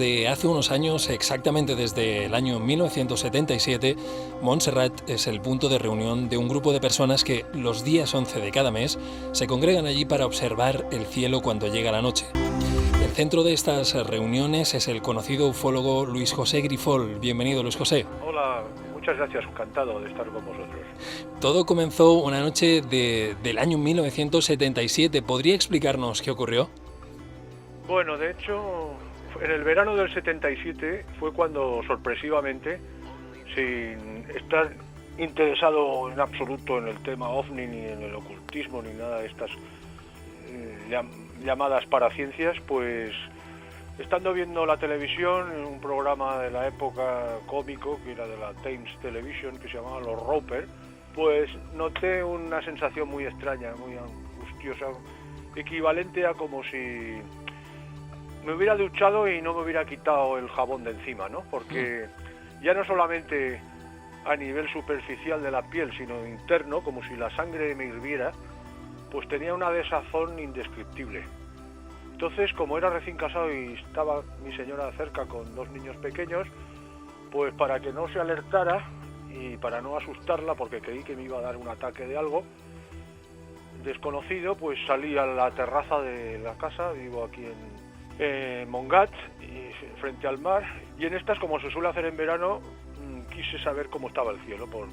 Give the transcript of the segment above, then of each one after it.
desde hace unos años, exactamente desde el año 1977, Montserrat es el punto de reunión de un grupo de personas que los días 11 de cada mes se congregan allí para observar el cielo cuando llega la noche. El centro de estas reuniones es el conocido ufólogo Luis José Grifol. Bienvenido, Luis José. Hola, muchas gracias, encantado de estar con vosotros. Todo comenzó una noche del año 1977. ¿Podría explicarnos qué ocurrió? Bueno, de hecho, en el verano del 77 fue cuando sorpresivamente, sin estar interesado en absoluto en el tema OVNI, ni en el ocultismo, ni nada de estas llamadas paraciencias, pues estando viendo la televisión, en un programa de la época cómico, que era de la Thames Television, que se llamaba Los Roper, pues noté una sensación muy extraña, muy angustiosa, equivalente a como si me hubiera duchado y no me hubiera quitado el jabón de encima, ¿no? Porque ya no solamente a nivel superficial de la piel, sino interno, como si la sangre me hirviera, pues tenía una desazón indescriptible. Entonces, como era recién casado y estaba mi señora cerca con 2 niños pequeños, pues para que no se alertara y para no asustarla, porque creí que me iba a dar un ataque de algo desconocido, pues salí a la terraza de la casa, vivo aquí en Montgat, y frente al mar, y en estas, como se suele hacer en verano, quise saber cómo estaba el cielo, por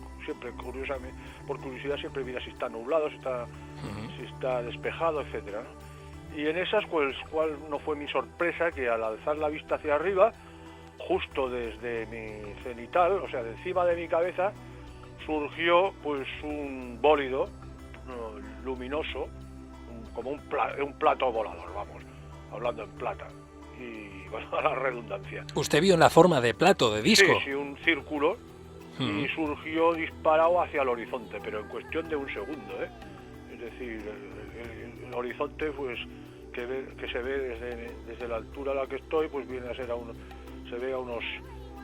curiosidad siempre mira si está nublado, si está despejado, etcétera, ¿no? Y en esas, pues, cuál no fue mi sorpresa, que al alzar la vista hacia arriba, justo desde mi cenital, o sea, de encima de mi cabeza, surgió pues un bólido luminoso, como un plato volador, vamos, hablando en plata, y bueno, a la redundancia. ¿Usted vio en la forma de plato, de disco? Sí, un círculo, y surgió disparado hacia el horizonte, pero en cuestión de un segundo, ¿eh? Es decir, el horizonte, pues, que se ve desde la altura a la que estoy, pues viene a ser se ve a unos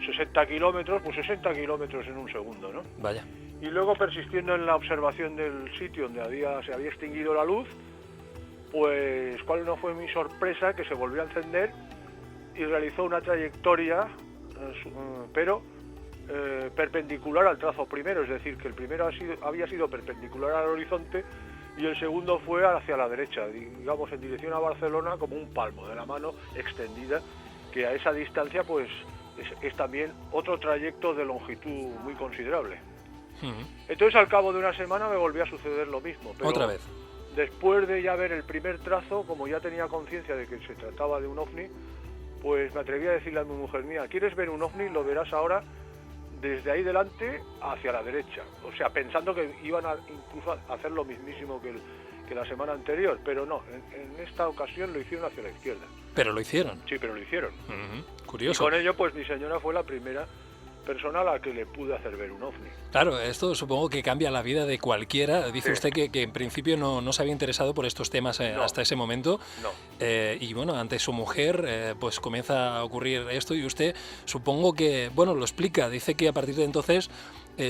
60 kilómetros, pues 60 kilómetros en un segundo, ¿no? Vaya. Y luego, persistiendo en la observación del sitio donde se había extinguido la luz, pues cuál no fue mi sorpresa, que se volvió a encender y realizó una trayectoria, pero perpendicular al trazo primero, es decir, que el primero había sido perpendicular al horizonte y el segundo fue hacia la derecha, digamos en dirección a Barcelona, como un palmo de la mano extendida, que a esa distancia pues es también otro trayecto de longitud muy considerable. Entonces, al cabo de una semana me volvió a suceder lo mismo, pero otra vez. Después de ya ver el primer trazo, como ya tenía conciencia de que se trataba de un ovni, pues me atreví a decirle a mi mujer: mía, ¿quieres ver un ovni? Lo verás ahora desde ahí delante hacia la derecha. O sea, pensando que iban a incluso a hacer lo mismísimo que la semana anterior, pero no, en esta ocasión lo hicieron hacia la izquierda. ¿Pero lo hicieron? Sí, pero lo hicieron. Curioso. Y con ello, pues mi señora fue la primera persona a la que le pude hacer ver un ovni. Claro, esto supongo que cambia la vida de cualquiera. Dice usted que en principio no se había interesado por estos temas hasta ese momento. No. Y bueno, ante su mujer pues comienza a ocurrir esto y usted supongo que, bueno, lo explica. Dice que a partir de entonces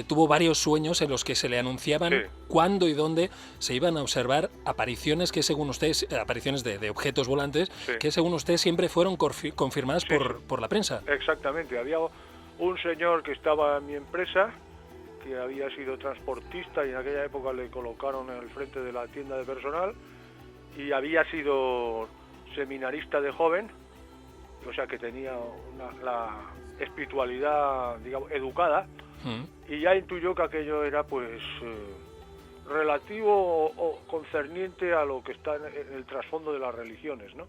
tuvo varios sueños en los que se le anunciaban cuándo y dónde se iban a observar apariciones que según usted, apariciones de objetos volantes, que según usted siempre fueron confirmadas por la prensa. Exactamente, había un señor que estaba en mi empresa, que había sido transportista y en aquella época le colocaron en el frente de la tienda de personal, y había sido seminarista de joven, o sea que tenía la espiritualidad, digamos, educada, y ya intuyó que aquello era pues relativo o concerniente a lo que está en el trasfondo de las religiones, ¿no?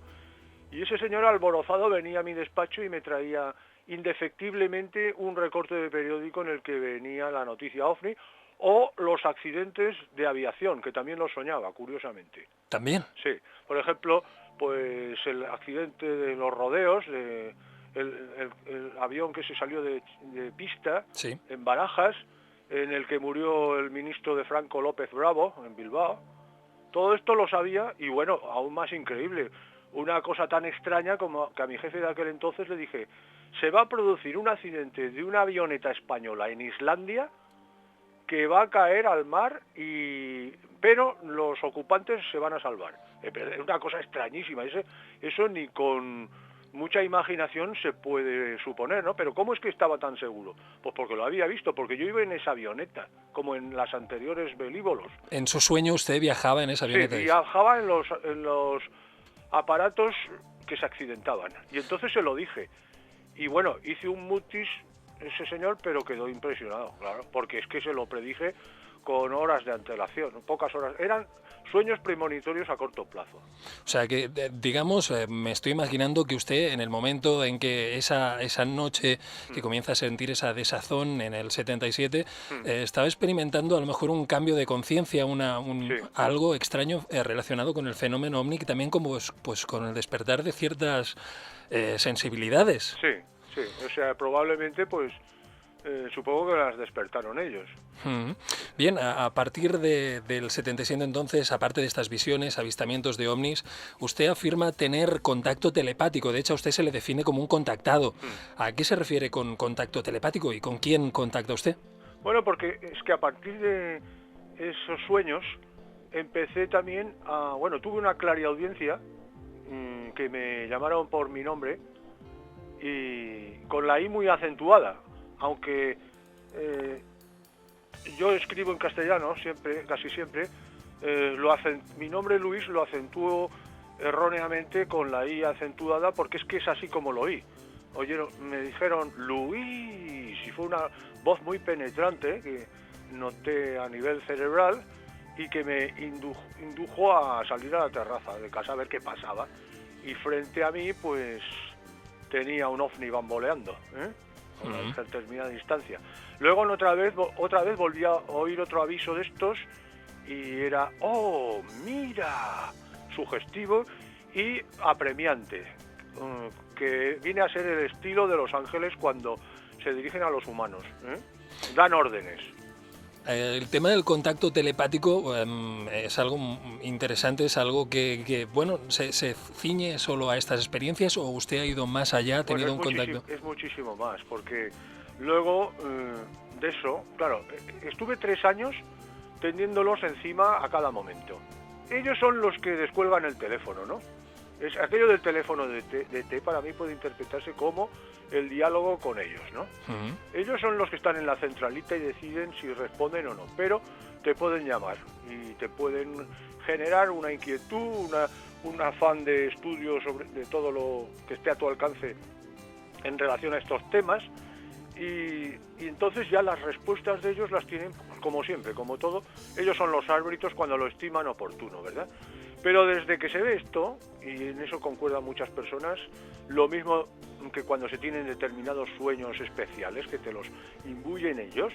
Y ese señor alborozado venía a mi despacho y me traía indefectiblemente un recorte de periódico en el que venía la noticia OVNI o los accidentes de aviación, que también los soñaba, curiosamente. ¿También? Sí, por ejemplo, pues el accidente de los rodeos, el avión que se salió de pista en Barajas, en el que murió el ministro de Franco López Bravo, en Bilbao. Todo esto lo sabía y bueno, aún más increíble, una cosa tan extraña como que a mi jefe de aquel entonces le dije: se va a producir un accidente de una avioneta española en Islandia que va a caer al mar, pero los ocupantes se van a salvar. Es una cosa extrañísima, eso ni con mucha imaginación se puede suponer, ¿no? Pero ¿cómo es que estaba tan seguro? Pues porque lo había visto, porque yo iba en esa avioneta, como en las anteriores Belívolos. En su sueño usted viajaba en esa avioneta. Sí, viajaba en los aparatos que se accidentaban. Y entonces se lo dije. Y bueno, hice un mutis ese señor, pero quedó impresionado, claro, porque es que se lo predije con horas de antelación, pocas horas. Eran sueños premonitorios a corto plazo. O sea que, digamos, me estoy imaginando que usted en el momento en que esa noche que comienza a sentir esa desazón en el 77, estaba experimentando a lo mejor un cambio de conciencia, algo extraño relacionado con el fenómeno ovni, que también como, pues, con el despertar de ciertas sensibilidades. Sí, o sea, probablemente pues supongo que las despertaron ellos. Bien, a partir del 77 entonces, aparte de estas visiones, avistamientos de ovnis, usted afirma tener contacto telepático. De hecho, a usted se le define como un contactado. ¿A qué se refiere con contacto telepático y con quién contacta usted? Bueno, porque es que a partir de esos sueños empecé también a... Bueno, tuve una clariaudiencia que me llamaron por mi nombre y con la I muy acentuada, aunque yo escribo en castellano siempre, casi siempre, mi nombre Luis lo acentúo erróneamente con la I acentuada porque es que es así como lo oí. Oyeron, me dijeron Luis y fue una voz muy penetrante que noté a nivel cerebral y que me indujo a salir a la terraza de casa a ver qué pasaba. Y frente a mí pues tenía un ovni bamboleando, a una determinada distancia. Luego otra vez volví a oír otro aviso de estos y era, ¡oh, mira! Sugestivo y apremiante, que viene a ser el estilo de los ángeles cuando se dirigen a los humanos, dan órdenes. El tema del contacto telepático es algo interesante, es algo que bueno, se ciñe solo a estas experiencias o usted ha ido más allá, ha tenido un contacto. Es muchísimo más, porque luego de eso, claro, estuve 3 años teniéndolos encima a cada momento. Ellos son los que descuelgan el teléfono, ¿no? Es aquello del teléfono de té para mí puede interpretarse como el diálogo con ellos, ¿no? Ellos son los que están en la centralita y deciden si responden o no, pero te pueden llamar y te pueden generar una inquietud, un afán de estudio de todo lo que esté a tu alcance en relación a estos temas y entonces ya las respuestas de ellos las tienen como siempre, como todo, ellos son los árbitros cuando lo estiman oportuno, ¿verdad? Pero desde que se ve esto, y en eso concuerdan muchas personas, lo mismo que cuando se tienen determinados sueños especiales que te los imbuyen ellos,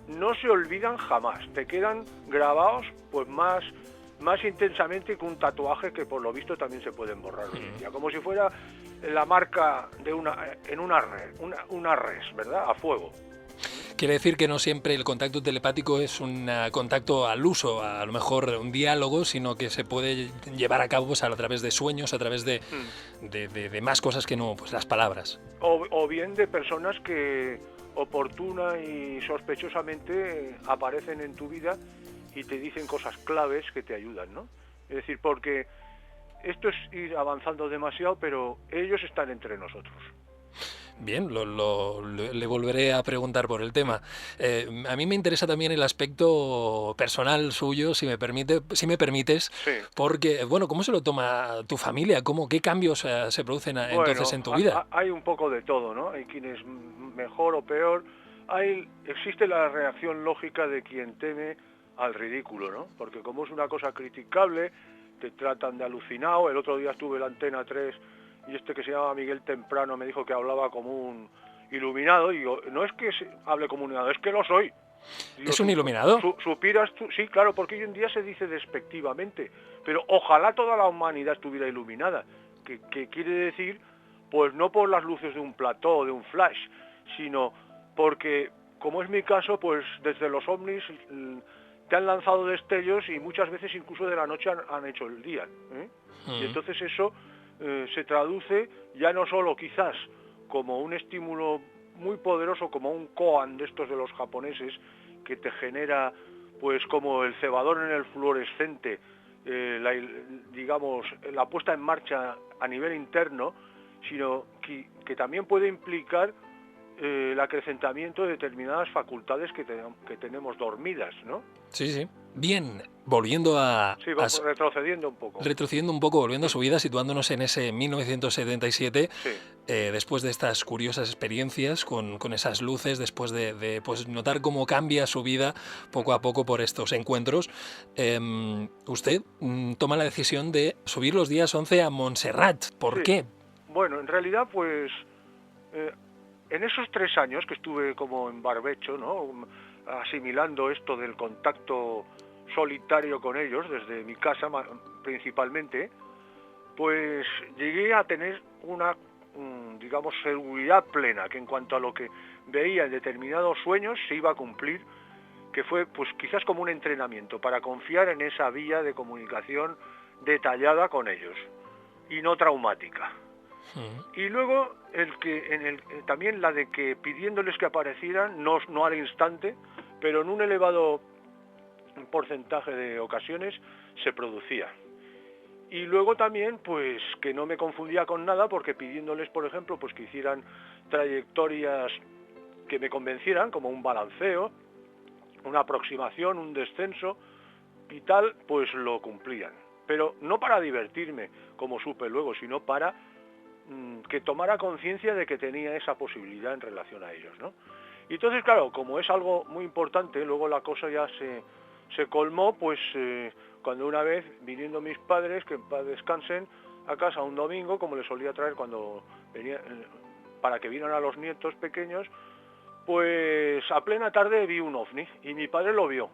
no se olvidan jamás, te quedan grabados pues más intensamente que un tatuaje que por lo visto también se pueden borrar hoy en día, como si fuera la marca de una res, ¿verdad? A fuego. Quiere decir que no siempre el contacto telepático es un contacto al uso, a lo mejor un diálogo, sino que se puede llevar a cabo pues, a través de sueños, a través de más cosas que no, pues las palabras. O bien de personas que oportuna y sospechosamente aparecen en tu vida y te dicen cosas claves que te ayudan, ¿no? Es decir, porque esto es ir avanzando demasiado, pero ellos están entre nosotros. Bien, le volveré a preguntar por el tema. A mí me interesa también el aspecto personal suyo, si me permites, sí. Porque, bueno, ¿cómo se lo toma tu familia? ¿Qué cambios se producen entonces en tu vida? Hay un poco de todo, ¿no? Hay quienes mejor o peor. Existe la reacción lógica de quien teme al ridículo, ¿no? Porque como es una cosa criticable, te tratan de alucinado. El otro día estuve en la Antena 3 y que se llama Miguel Temprano me dijo que hablaba como un iluminado, y digo, no es que hable como un iluminado, es que lo soy. Digo, ¿Es un iluminado? Supieras tú, sí, claro, porque hoy en día se dice despectivamente, pero ojalá toda la humanidad estuviera iluminada, que quiere decir, pues no por las luces de un plató o de un flash, sino porque, como es mi caso, pues desde los ovnis te han lanzado destellos y muchas veces incluso de la noche han hecho el día, y entonces eso se traduce ya no solo quizás como un estímulo muy poderoso, como un koan de estos de los japoneses, que te genera pues como el cebador en el fluorescente, la puesta en marcha a nivel interno, sino que también puede implicar el acrecentamiento de determinadas facultades que tenemos dormidas, ¿no? Sí, sí. Bien, volviendo a... Sí, vamos retrocediendo un poco. Retrocediendo un poco, volviendo a su vida, situándonos en ese 1977, Sí. Después de estas curiosas experiencias con esas luces, después de pues, notar cómo cambia su vida poco a poco por estos encuentros, usted toma la decisión de subir los días 11 a Montserrat. ¿Por qué? Bueno, en realidad, pues, en esos 3 años que estuve como en barbecho, ¿no?, asimilando esto del contacto solitario con ellos, desde mi casa principalmente, pues llegué a tener una, digamos, seguridad plena, que en cuanto a lo que veía en determinados sueños se iba a cumplir, que fue pues quizás como un entrenamiento para confiar en esa vía de comunicación detallada con ellos y no traumática. Y luego también la de que pidiéndoles que aparecieran, no al instante, pero en un elevado porcentaje de ocasiones se producía. Y luego también, pues, que no me confundía con nada, porque pidiéndoles, por ejemplo, pues que hicieran trayectorias que me convencieran, como un balanceo, una aproximación, un descenso y tal, pues lo cumplían. Pero no para divertirme, como supe luego, sino para que tomara conciencia de que tenía esa posibilidad en relación a ellos, ¿no? Y entonces, claro, como es algo muy importante, luego la cosa ya se colmó, pues cuando una vez, viniendo mis padres, que en paz descansen, a casa un domingo, como les solía traer cuando venía, para que vieran a los nietos pequeños, pues a plena tarde vi un ovni, y mi padre lo vio.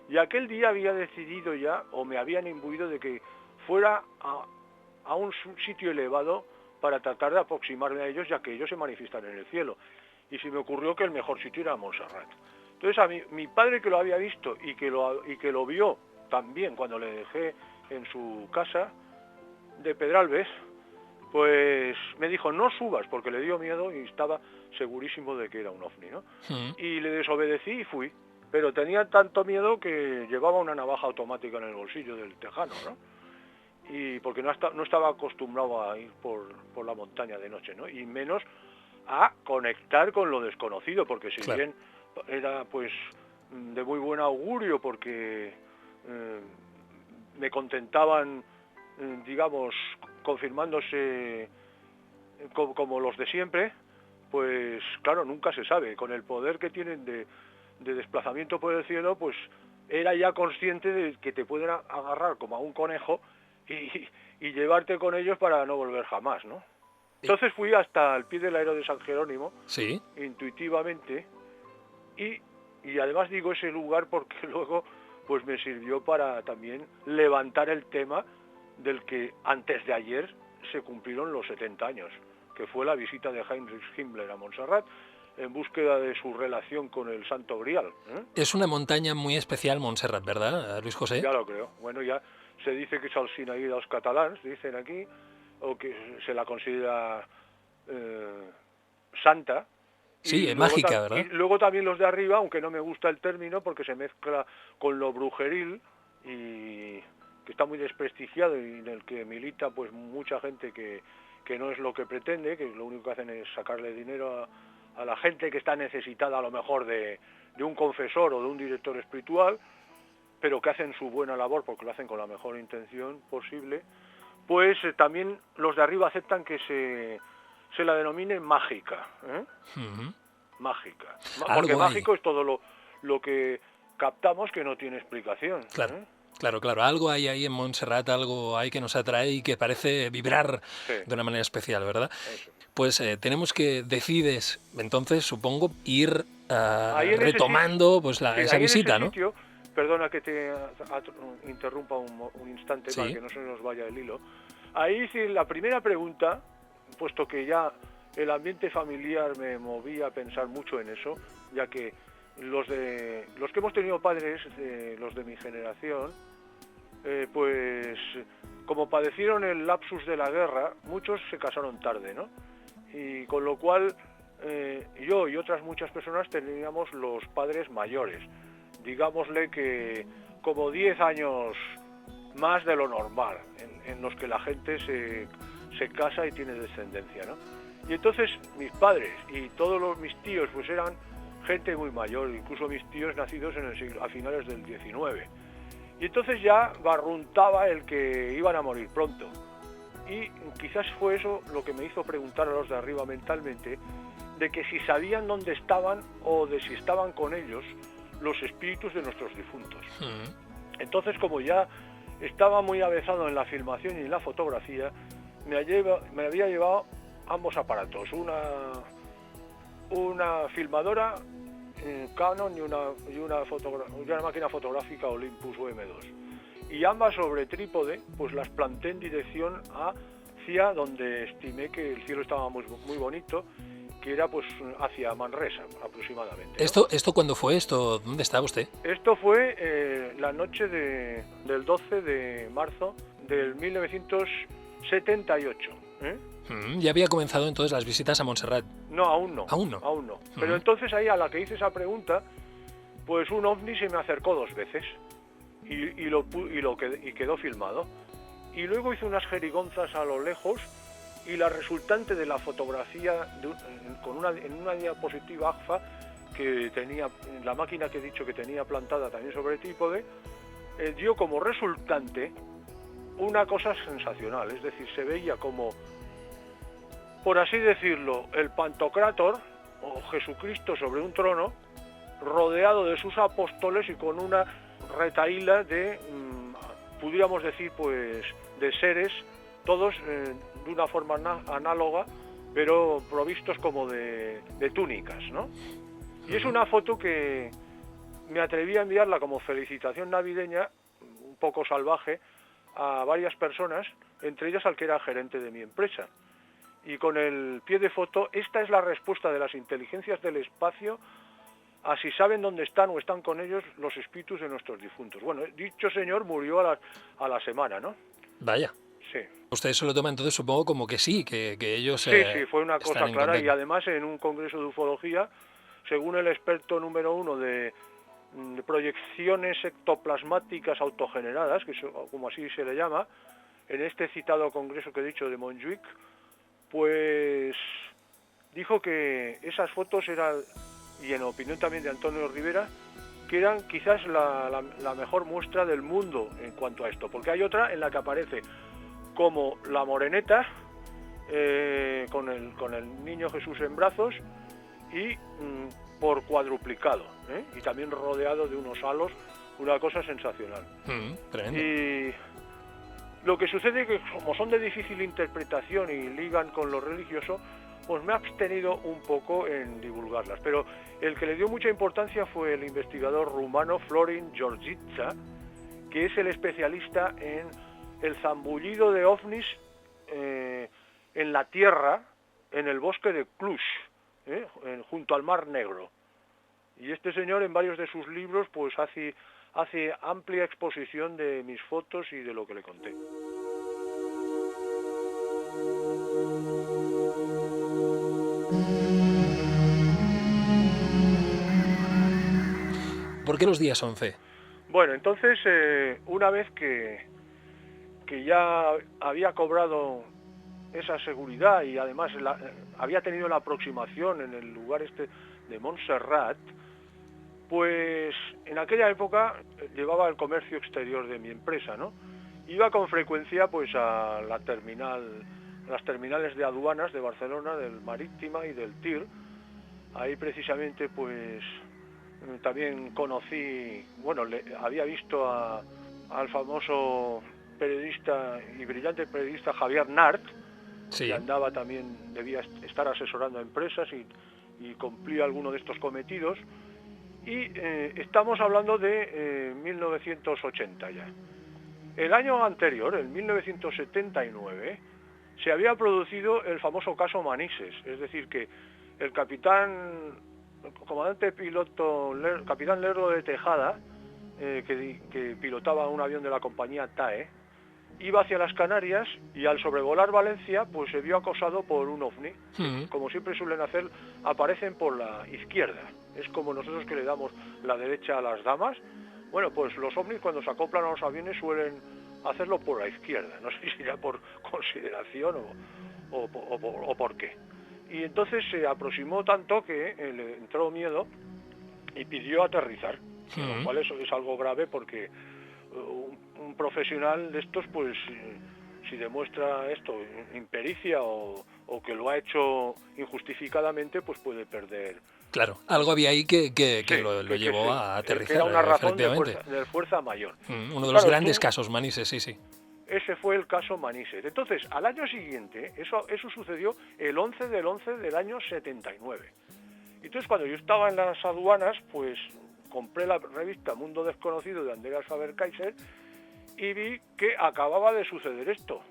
Y aquel día había decidido ya, o me habían imbuido de que fuera a un sitio elevado para tratar de aproximarme a ellos, ya que ellos se manifiestan en el cielo. Y se me ocurrió que el mejor sitio era Montserrat. Entonces a mi padre, que lo había visto y que lo vio también cuando le dejé en su casa de Pedralbes, pues me dijo, no subas, porque le dio miedo y estaba segurísimo de que era un ovni, ¿no? Y le desobedecí y fui. Pero tenía tanto miedo que llevaba una navaja automática en el bolsillo del tejano, ¿no? Y porque no estaba acostumbrado a ir por la montaña de noche, ¿no? Y menos a conectar con lo desconocido, porque si Claro. bien era pues de muy buen augurio, porque me contentaban, digamos, confirmándose como los de siempre, pues claro, nunca se sabe. Con el poder que tienen de desplazamiento por el cielo, pues era ya consciente de que te pueden agarrar como a un conejo y llevarte con ellos para no volver jamás, ¿no? Entonces fui hasta el pie del Aero de San Jerónimo, Sí. intuitivamente, y además digo ese lugar porque luego pues me sirvió para también levantar el tema del que antes de ayer se cumplieron los 70 años, que fue la visita de Heinrich Himmler a Montserrat en búsqueda de su relación con el Santo Grial. Es una montaña muy especial, Montserrat, ¿verdad, Luis José? Ya lo creo. Bueno, ya se dice que es el Sinaí dels catalans, dicen aquí, o que se la considera santa. Sí, es mágica, ¿verdad? Y luego también los de arriba, aunque no me gusta el término porque se mezcla con lo brujeril y que está muy desprestigiado y en el que milita pues mucha gente que no es lo que pretende, que lo único que hacen es sacarle dinero a la gente que está necesitada a lo mejor de un confesor o de un director espiritual, pero que hacen su buena labor porque lo hacen con la mejor intención posible. Pues también los de arriba aceptan que se la denomine mágica, mágica, porque mágico es todo lo que captamos que no tiene explicación. Claro. Claro, algo hay ahí en Montserrat, algo hay que nos atrae y que parece vibrar de una manera especial, ¿verdad? Eso. Pues tenemos que, decides, entonces, supongo, ir retomando pues esa visita, ¿no? Sitio, perdona que te interrumpa un instante para que no se nos vaya el hilo. Ahí sí, la primera pregunta, puesto que ya el ambiente familiar me movía a pensar mucho en eso, ya que los que hemos tenido padres, los de mi generación, pues como padecieron el lapsus de la guerra, muchos se casaron tarde, ¿no? Y con lo cual yo y otras muchas personas teníamos los padres mayores, digámosle que como 10 años más de lo normal, en los que la gente se casa y tiene descendencia, ¿no? Y entonces mis padres y todos mis tíos pues eran gente muy mayor, incluso mis tíos nacidos a finales del 19. Y entonces ya barruntaba el que iban a morir pronto. Y quizás fue eso lo que me hizo preguntar a los de arriba mentalmente, de que si sabían dónde estaban o de si estaban con ellos los espíritus de nuestros difuntos. Entonces, como ya estaba muy avezado en la filmación y en la fotografía, me había llevado ambos aparatos, una filmadora Canon y una máquina fotográfica Olympus M2. Y ambas sobre trípode, pues las planté en dirección hacia donde estimé que el cielo estaba muy, muy bonito, que era pues hacia Manresa aproximadamente, ¿no? ¿Esto cuándo fue? ¿Dónde estaba usted? Esto fue la noche del 12 de marzo del 1978. Ya había comenzado entonces las visitas a Montserrat. No, aún no. ¿Aún no? Aún no. Pero entonces ahí a la que hice esa pregunta, pues un ovni se me acercó 2 veces y quedó filmado. Y luego hice unas jerigonzas a lo lejos y la resultante de la fotografía en una diapositiva AGFA que tenía, la máquina que he dicho que tenía plantada también sobre trípode, dio como resultante una cosa sensacional. Es decir, se veía como, por así decirlo, el Pantocrátor o Jesucristo sobre un trono, rodeado de sus apóstoles y con una retahíla de, pudiéramos decir, pues, de seres, todos de una forma análoga, pero provistos como de túnicas, ¿no? Y es una foto que me atreví a enviarla como felicitación navideña, un poco salvaje, a varias personas, entre ellas al que era gerente de mi empresa. Y con el pie de foto, esta es la respuesta de las inteligencias del espacio a si saben dónde están o están con ellos los espíritus de nuestros difuntos. Bueno, dicho señor murió a la semana, ¿no? Vaya. Sí. Usted se lo toma entonces, supongo, como que sí, que ellos Sí, fue una cosa clara. contacto. Y además en un congreso de ufología, según el experto número 1 de proyecciones ectoplasmáticas autogeneradas, que como así se le llama, en este citado congreso que he dicho de Montjuic, pues dijo que esas fotos eran, y en opinión también de Antonio Rivera, que eran quizás la mejor muestra del mundo en cuanto a esto, porque hay otra en la que aparece como la moreneta con el niño Jesús en brazos y por cuadruplicado, y también rodeado de unos halos, una cosa sensacional. Y lo que sucede es que como son de difícil interpretación y ligan con lo religioso, pues me he abstenido un poco en divulgarlas, pero el que le dio mucha importancia fue el investigador rumano Florin Georgica, que es el especialista en el zambullido de ovnis en la tierra, en el bosque de Cluj, junto al Mar Negro. Y este señor en varios de sus libros pues hace amplia exposición de mis fotos y de lo que le conté. ¿Por qué los días 11? Bueno, entonces una vez que ya había cobrado esa seguridad y además había tenido la aproximación en el lugar este de Montserrat, pues en aquella época llevaba el comercio exterior de mi empresa, ¿no? Iba con frecuencia pues a las terminales de aduanas de Barcelona, del Marítima y del TIR. Ahí precisamente pues también conocí, había visto al famoso periodista y brillante periodista Javier Nart, sí, que andaba también, debía estar asesorando a empresas y cumplía alguno de estos cometidos. Y estamos hablando de 1980 ya. El año anterior, en 1979, se había producido el famoso caso Manises, es decir, que el comandante piloto, capitán Lerdo de Tejada, que pilotaba un avión de la compañía TAE, iba hacia las Canarias y al sobrevolar Valencia pues se vio acosado por un ovni. Como siempre suelen hacer, aparecen por la izquierda. Es como nosotros que le damos la derecha a las damas. Bueno, pues los ovnis cuando se acoplan a los aviones suelen hacerlo por la izquierda. No sé si será por consideración o por qué. Y entonces se aproximó tanto que le entró miedo y pidió aterrizar, lo cual eso es algo grave porque un profesional de estos, pues si demuestra esto, impericia o que lo ha hecho injustificadamente, pues puede perder. Claro, algo había ahí que Sí, lo llevó a aterrizar, que era una razón efectivamente. de fuerza mayor. Uno de los grandes casos, Manises, sí. Ese fue el caso Manises. Entonces, al año siguiente, eso sucedió el 11 del 11 del año 79. Entonces, cuando yo estaba en las aduanas, pues compré la revista Mundo Desconocido de Andreas Faber-Kaiser y vi que acababa de suceder esto.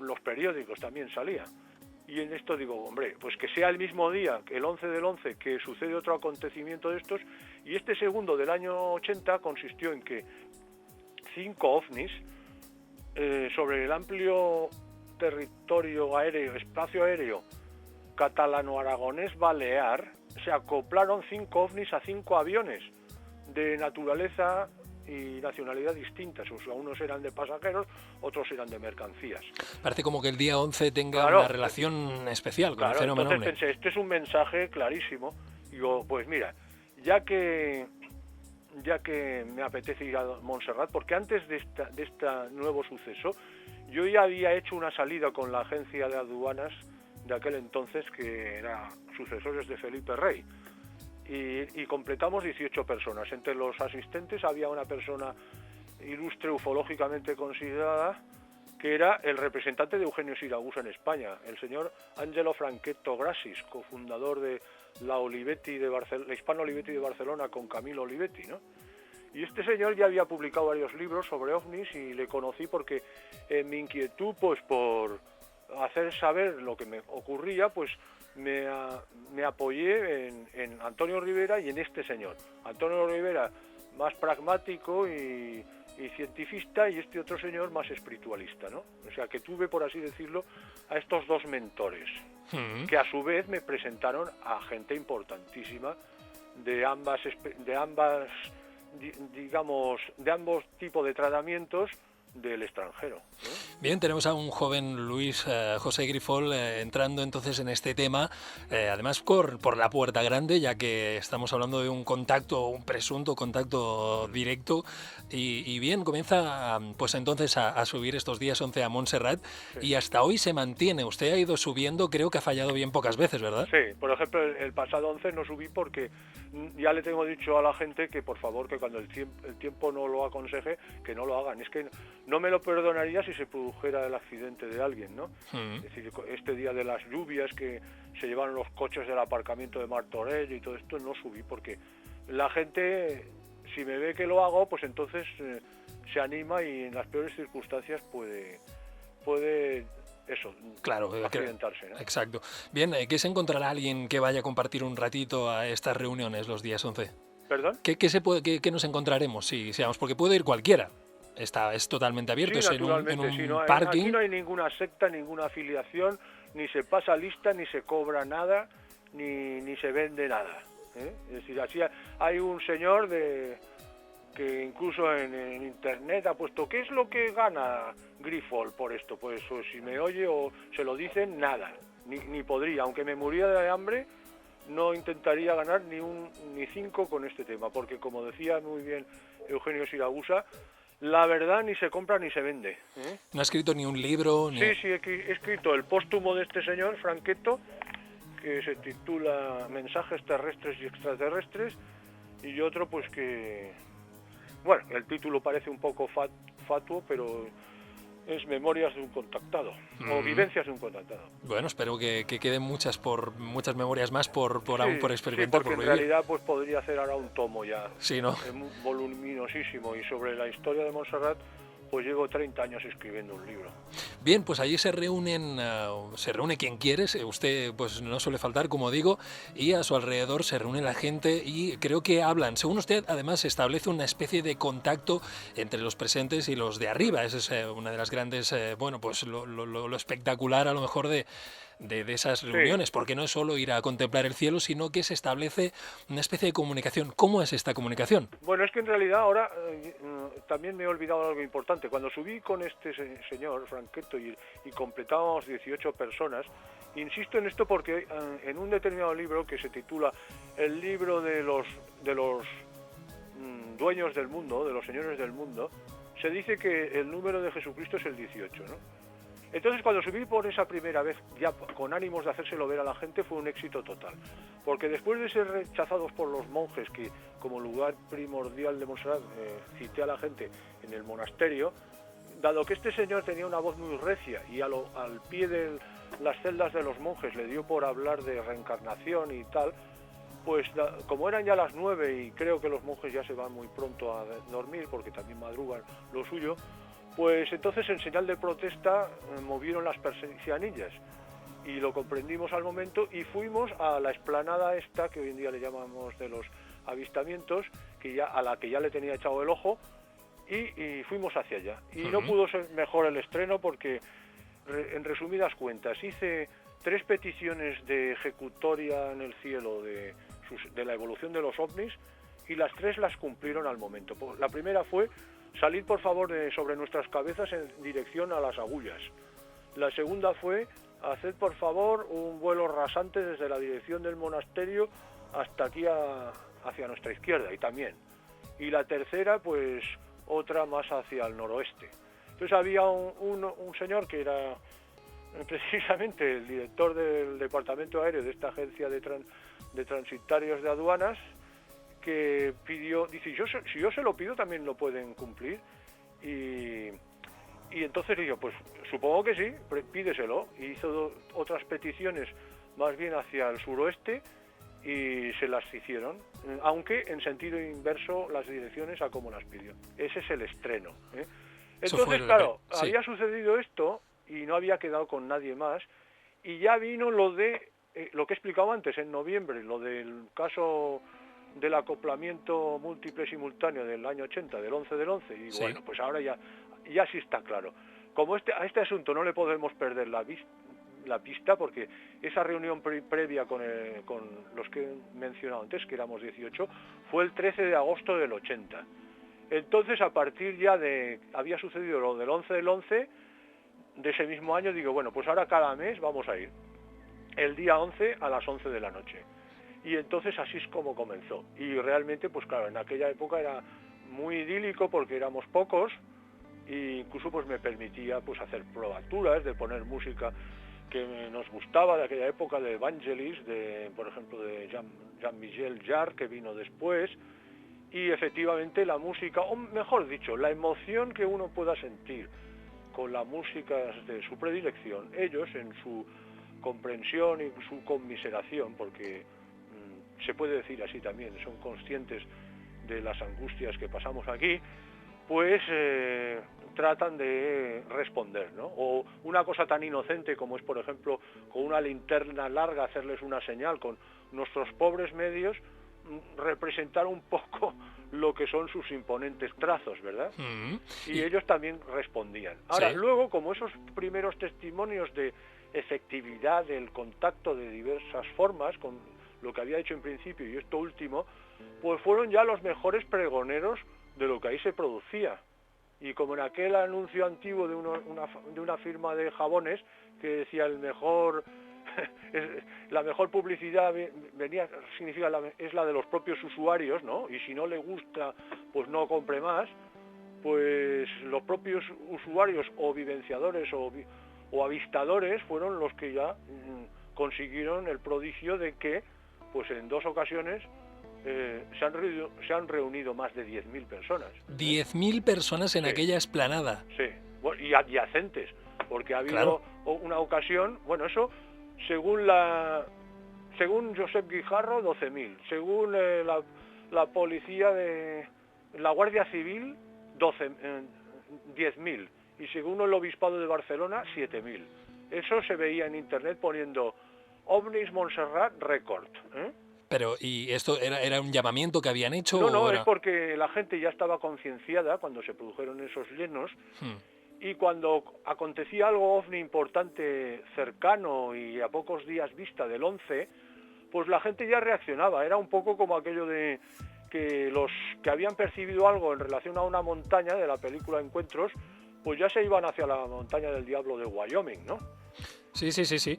Los periódicos también salía. Y en esto digo, hombre, pues que sea el mismo día, el 11 del 11, que sucede otro acontecimiento de estos. Y este segundo del año 80 consistió en que 5 ovnis sobre el amplio territorio aéreo, espacio aéreo catalano-aragonés balear, se acoplaron 5 ovnis a 5 aviones de naturaleza y nacionalidad distintas. O sea, unos eran de pasajeros, otros eran de mercancías. Parece como que el día 11 tenga una relación especial con el fenómeno ovni. Entonces pensé, este es un mensaje clarísimo. Digo, pues mira, ya que me apetece ir a Montserrat, porque antes de este nuevo suceso, yo ya había hecho una salida con la agencia de aduanas de aquel entonces, que era sucesores de Felipe Rey, y completamos 18 personas. Entre los asistentes había una persona ilustre ufológicamente considerada, que era el representante de Eugenio Siragusa en España, el señor Angelo Franchetto Grassis, cofundador de la Hispano Olivetti de Barcelona con Camilo Olivetti, ¿no? Y este señor ya había publicado varios libros sobre ovnis y le conocí porque en mi inquietud, pues por hacer saber lo que me ocurría, pues me apoyé en Antonio Rivera y en este señor. Antonio Rivera más pragmático y cientifista, y este otro señor más espiritualista, ¿no? O sea, que tuve, por así decirlo, a estos dos mentores, que a su vez me presentaron a gente importantísima de ambos tipos de tratamientos del extranjero, ¿no? Bien, tenemos a un joven Luis José Grifol entrando entonces en este tema, además por la puerta grande, ya que estamos hablando de un contacto, un presunto contacto directo, y bien, comienza pues entonces a subir estos días 11 a Montserrat, sí. Y hasta hoy se mantiene. Usted ha ido subiendo, creo que ha fallado bien pocas veces, ¿verdad? Sí, por ejemplo, el pasado 11 no subí porque ya le tengo dicho a la gente que por favor, que cuando el tiempo no lo aconseje, que no lo hagan. Es que no me lo perdonaría si se produjera el accidente de alguien, ¿no? Es decir, este día de las lluvias que se llevaron los coches del aparcamiento de Martorell y todo esto, no subí porque la gente, si me ve que lo hago, pues entonces se anima y en las peores circunstancias puede eso, claro, accidentarse, ¿no? Exacto. Bien, ¿qué se encontrará alguien que vaya a compartir un ratito a estas reuniones los días 11? ¿Perdón? ¿Qué nos encontraremos? Sí, seamos, porque puede ir cualquiera. Es totalmente abierto, sí, es en un sí, parking. Aquí no hay ninguna secta, ninguna afiliación, ni se pasa lista, ni se cobra nada, ni se vende nada, ¿eh? Es decir, así hay un señor que incluso en internet ha puesto ¿qué es lo que gana Grifol por esto? Pues o si me oye o se lo dicen, nada, ni podría, aunque me muriera de hambre, no intentaría ganar ni 5 con este tema, porque como decía muy bien Eugenio Siragusa, la verdad ni se compra ni se vende, ¿eh? ¿No ha escrito ni un libro? Sí, he escrito el póstumo de este señor, Franchetto, que se titula Mensajes terrestres y extraterrestres, y otro pues que... Bueno, el título parece un poco fatuo, pero es Memorias de un contactado, o Vivencias de un contactado. Bueno, espero que queden muchas memorias más aún por experimentar. Sí, porque en realidad pues podría hacer ahora un tomo ya, sí, ¿no? Voluminosísimo, y sobre la historia de Montserrat pues llevo 30 años escribiendo un libro. Bien, pues allí se reúne quien quiere, usted pues no suele faltar, como digo, y a su alrededor se reúne la gente y creo que hablan. Según usted, además, se establece una especie de contacto entre los presentes y los de arriba. Esa es una de las grandes, bueno, pues lo espectacular a lo mejor de de esas reuniones, porque no es solo ir a contemplar el cielo, sino que se establece una especie de comunicación. ¿Cómo es esta comunicación? Bueno, es que en realidad ahora también me he olvidado algo importante. Cuando subí con este señor, Franqueto, y completábamos 18 personas, insisto en esto porque en un determinado libro que se titula El libro de los dueños del mundo, de los señores del mundo, se dice que el número de Jesucristo es el 18, ¿no? Entonces, cuando subí por esa primera vez, ya con ánimos de hacérselo ver a la gente, fue un éxito total. Porque después de ser rechazados por los monjes, que como lugar primordial de Montserrat cité a la gente en el monasterio, dado que este señor tenía una voz muy recia y al pie de las celdas de los monjes le dio por hablar de reencarnación y tal, pues como eran ya las 9 y creo que los monjes ya se van muy pronto a dormir, porque también madrugan lo suyo, pues entonces en señal de protesta movieron las persianillas y lo comprendimos al momento y fuimos a la explanada esta que hoy en día le llamamos de los avistamientos, a la que ya le tenía echado el ojo, y fuimos hacia allá. Y no pudo ser mejor el estreno porque, en resumidas cuentas, hice 3 peticiones de ejecutoria en el cielo de la evolución de los ovnis y las 3 las cumplieron al momento. La primera fue: salid por favor sobre nuestras cabezas en dirección a las agullas. La segunda fue: haced por favor un vuelo rasante desde la dirección del monasterio hasta aquí hacia nuestra izquierda, y también. Y la tercera, pues otra más hacia el noroeste. Entonces había un señor que era precisamente el director del departamento aéreo de esta agencia de transitarios de aduanas, que pidió, dice, si yo se lo pido también lo pueden cumplir, y entonces digo, pues supongo que sí, pídeselo. Y hizo otras peticiones más bien hacia el suroeste y se las hicieron, aunque en sentido inverso las direcciones a como las pidió. Ese es el estreno, ¿eh? Entonces, claro, sí, había sucedido esto y no había quedado con nadie más, y ya vino lo de lo que he explicado antes, en noviembre, lo del caso del acoplamiento múltiple simultáneo del año 80, del 11 del 11, y sí, bueno, pues ahora ya sí está claro. Como a este asunto no le podemos perder la pista, porque esa reunión previa con los que he mencionado antes, que éramos 18, fue el 13 de agosto del 80. Entonces, a partir ya había sucedido lo del 11 del 11, de ese mismo año, digo, bueno, pues ahora cada mes vamos a ir, el día 11 a las 11 de la noche. Y entonces así es como comenzó. Y realmente, pues claro, en aquella época era muy idílico porque éramos pocos, e incluso pues me permitía pues hacer probaturas, de poner música que nos gustaba de aquella época, de Vangelis, por ejemplo de Jean-Michel Jarre, que vino después, y efectivamente la música, o mejor dicho, la emoción que uno pueda sentir con la música de su predilección, ellos en su comprensión y su conmiseración, porque se puede decir así también, son conscientes de las angustias que pasamos aquí, pues tratan de responder, ¿no? O una cosa tan inocente como es, por ejemplo, con una linterna larga hacerles una señal, con nuestros pobres medios, representar un poco lo que son sus imponentes trazos, ¿verdad? Y ellos también respondían. Ahora, sí, luego, como esos primeros testimonios de efectividad del contacto de diversas formas, con lo que había hecho en principio y esto último, pues fueron ya los mejores pregoneros de lo que ahí se producía. Y como en aquel anuncio antiguo de una firma de jabones que decía la mejor publicidad es la de los propios usuarios, ¿no? Y si no le gusta, pues no compre más. Pues los propios usuarios o vivenciadores o avistadores fueron los que ya consiguieron el prodigio de que, pues en 2 ocasiones, se han reunido más de 10.000 personas. 10.000 personas en aquella explanada. Sí, bueno, y adyacentes, porque ha habido una ocasión, bueno, eso según Josep Guijarro, 12.000, según la policía de la Guardia Civil, 10.000, y según el Obispado de Barcelona, 7.000. Eso se veía en internet poniendo OVNIs Montserrat Record, ¿eh? Pero, ¿y esto era un llamamiento que habían hecho? No, es porque la gente ya estaba concienciada cuando se produjeron esos llenos, y cuando acontecía algo ovni importante cercano y a pocos días vista del 11, pues la gente ya reaccionaba. Era un poco como aquello de que los que habían percibido algo en relación a una montaña de la película Encuentros, pues ya se iban hacia la montaña del Diablo de Wyoming, ¿no? Sí, sí, sí, sí.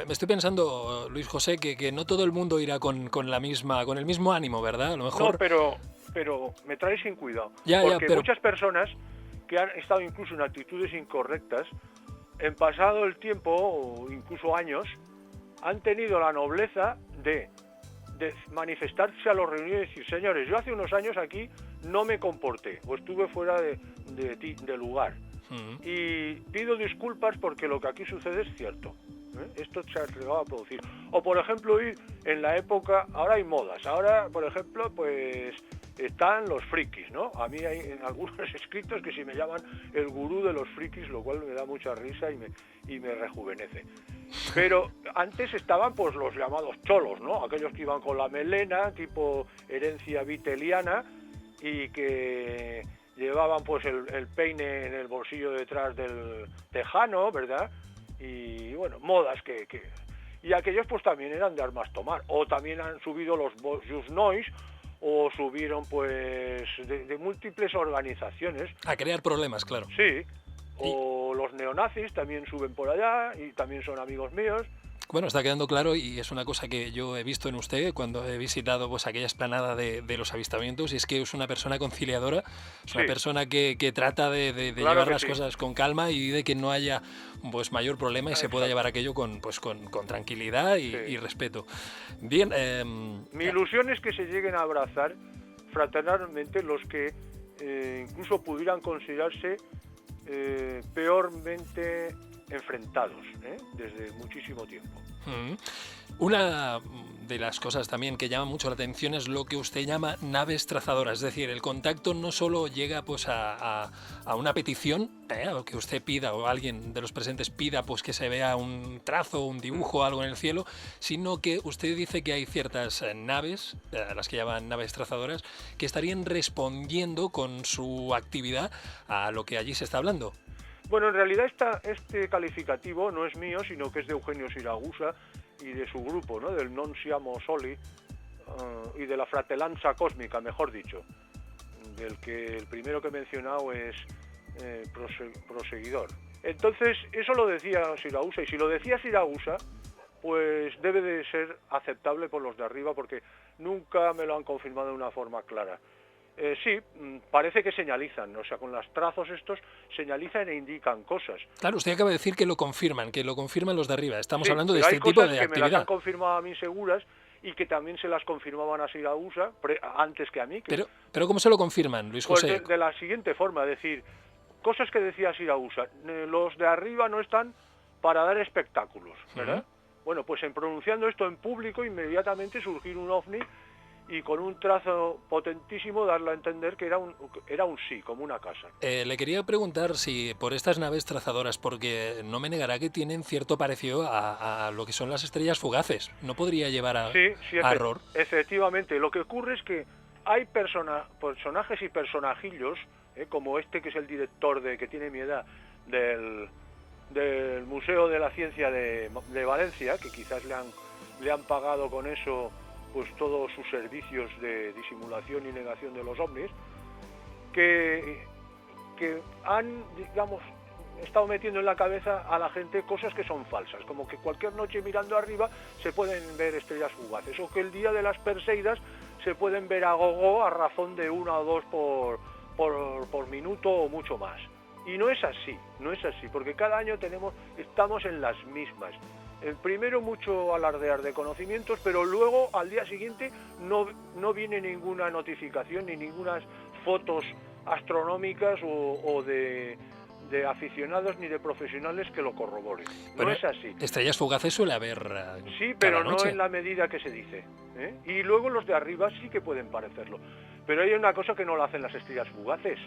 Me estoy pensando, Luis José, que no todo el mundo irá con el mismo ánimo, ¿verdad? A lo No, mejor. pero me trae sin cuidado, Ya, porque pero muchas personas que han estado incluso en actitudes incorrectas, en pasado el tiempo, o incluso años, han tenido la nobleza de manifestarse a los reuniones y decir, señores, yo hace unos años aquí no me comporté, o estuve fuera de lugar, y pido disculpas porque lo que aquí sucede es cierto. Esto se ha llegado a producir. O por ejemplo, hoy en la época, ahora hay modas, ahora por ejemplo, pues están los frikis, ¿no? A mí hay en algunos escritos que si me llaman el gurú de los frikis, lo cual me da mucha risa y me rejuvenece. Pero antes estaban pues los llamados cholos, ¿no? Aquellos que iban con la melena, tipo herencia viteliana, y que llevaban pues el peine en el bolsillo detrás del tejano, ¿verdad? Y bueno, modas y aquellos pues también eran de armas tomar, o también han subido los Just Noise, o subieron pues de múltiples organizaciones. A crear problemas, claro. Sí, o los neonazis también suben por allá y también son amigos míos. Bueno, está quedando claro y es una cosa que yo he visto en usted cuando he visitado pues aquella explanada de los avistamientos, y es que es una persona conciliadora, es una persona que trata de Claro llevar que las sí. cosas con calma y de que no haya pues mayor problema y se pueda Exacto. llevar aquello con tranquilidad y respeto. Bien, mi ilusión es que se lleguen a abrazar fraternalmente los que incluso pudieran considerarse peormente enfrentados, desde muchísimo tiempo. Una de las cosas también que llama mucho la atención es lo que usted llama naves trazadoras, es decir, el contacto no solo llega pues a una petición, o que usted pida o alguien de los presentes pida pues que se vea un trazo, un dibujo, algo en el cielo, sino que usted dice que hay ciertas naves, las que llaman naves trazadoras, que estarían respondiendo con su actividad a lo que allí se está hablando. Bueno, en realidad este calificativo no es mío, sino que es de Eugenio Siragusa y de su grupo, ¿no? Del Non Siamo Soli, y de la Fratellanza Cósmica, mejor dicho, del que el primero que he mencionado es proseguidor. Entonces, eso lo decía Siragusa, y si lo decía Siragusa, pues debe de ser aceptable por los de arriba, porque nunca me lo han confirmado de una forma clara. Sí, parece que señalizan, o sea, con los trazos estos señalizan e indican cosas. Claro, usted acaba de decir que lo confirman los de arriba. Estamos Sí, hablando de pero este hay tipo cosas de que me las han actividad. confirmado a mí seguras y que también se las confirmaban a Siragusa antes que a mí. Pero ¿cómo se lo confirman, Luis Pues José? de la siguiente forma, es decir, cosas que decía Siragusa, los de arriba no están para dar espectáculos, ¿verdad? Bueno, pues en pronunciando esto en público, inmediatamente surgir un ovni y con un trazo potentísimo darle a entender que era un sí, como una casa. Le quería preguntar si por estas naves trazadoras, porque no me negará que tienen cierto parecido a lo que son las estrellas fugaces. ¿No podría llevar a error? Efectivamente. Lo que ocurre es que hay personajes y personajillos, como este que es el director que tiene mi edad, del Museo de la Ciencia de Valencia, que quizás le han pagado con eso pues todos sus servicios de disimulación y negación de los ovnis, que han, digamos, estado metiendo en la cabeza a la gente cosas que son falsas, como que cualquier noche mirando arriba se pueden ver estrellas fugaces, o que el día de las Perseidas se pueden ver a gogo a razón de 1 o 2 por minuto o mucho más. Y no es así, porque cada año estamos en las mismas. El primero mucho alardear de conocimientos, pero luego al día siguiente no viene ninguna notificación ni ninguna fotos astronómicas o de aficionados ni de profesionales que lo corroboren. No es así. Estrellas fugaces suele haber sí, pero cada noche. No en la medida que se dice, Y luego los de arriba sí que pueden parecerlo. Pero hay una cosa que no lo hacen las estrellas fugaces,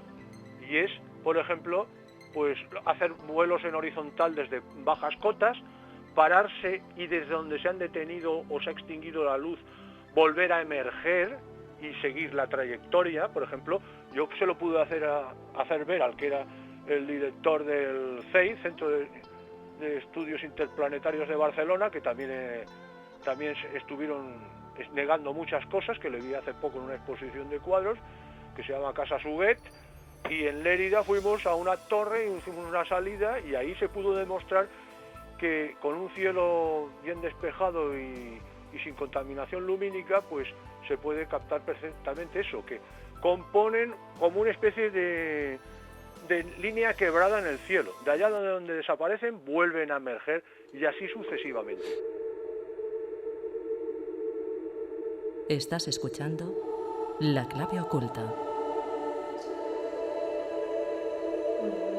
y es, por ejemplo, pues hacer vuelos en horizontal desde bajas cotas, pararse y desde donde se han detenido o se ha extinguido la luz volver a emerger y seguir la trayectoria. Por ejemplo, yo se lo pude hacer ver al que era el director del CEI, Centro de Estudios Interplanetarios de Barcelona, que también estuvieron negando muchas cosas, que le vi hace poco en una exposición de cuadros, que se llama Casa Suguet, y en Lérida fuimos a una torre y hicimos una salida, y ahí se pudo demostrar que con un cielo bien despejado y sin contaminación lumínica, pues se puede captar perfectamente eso, que componen como una especie de línea quebrada en el cielo. De allá donde desaparecen, vuelven a emerger y así sucesivamente. Estás escuchando La Clave Oculta.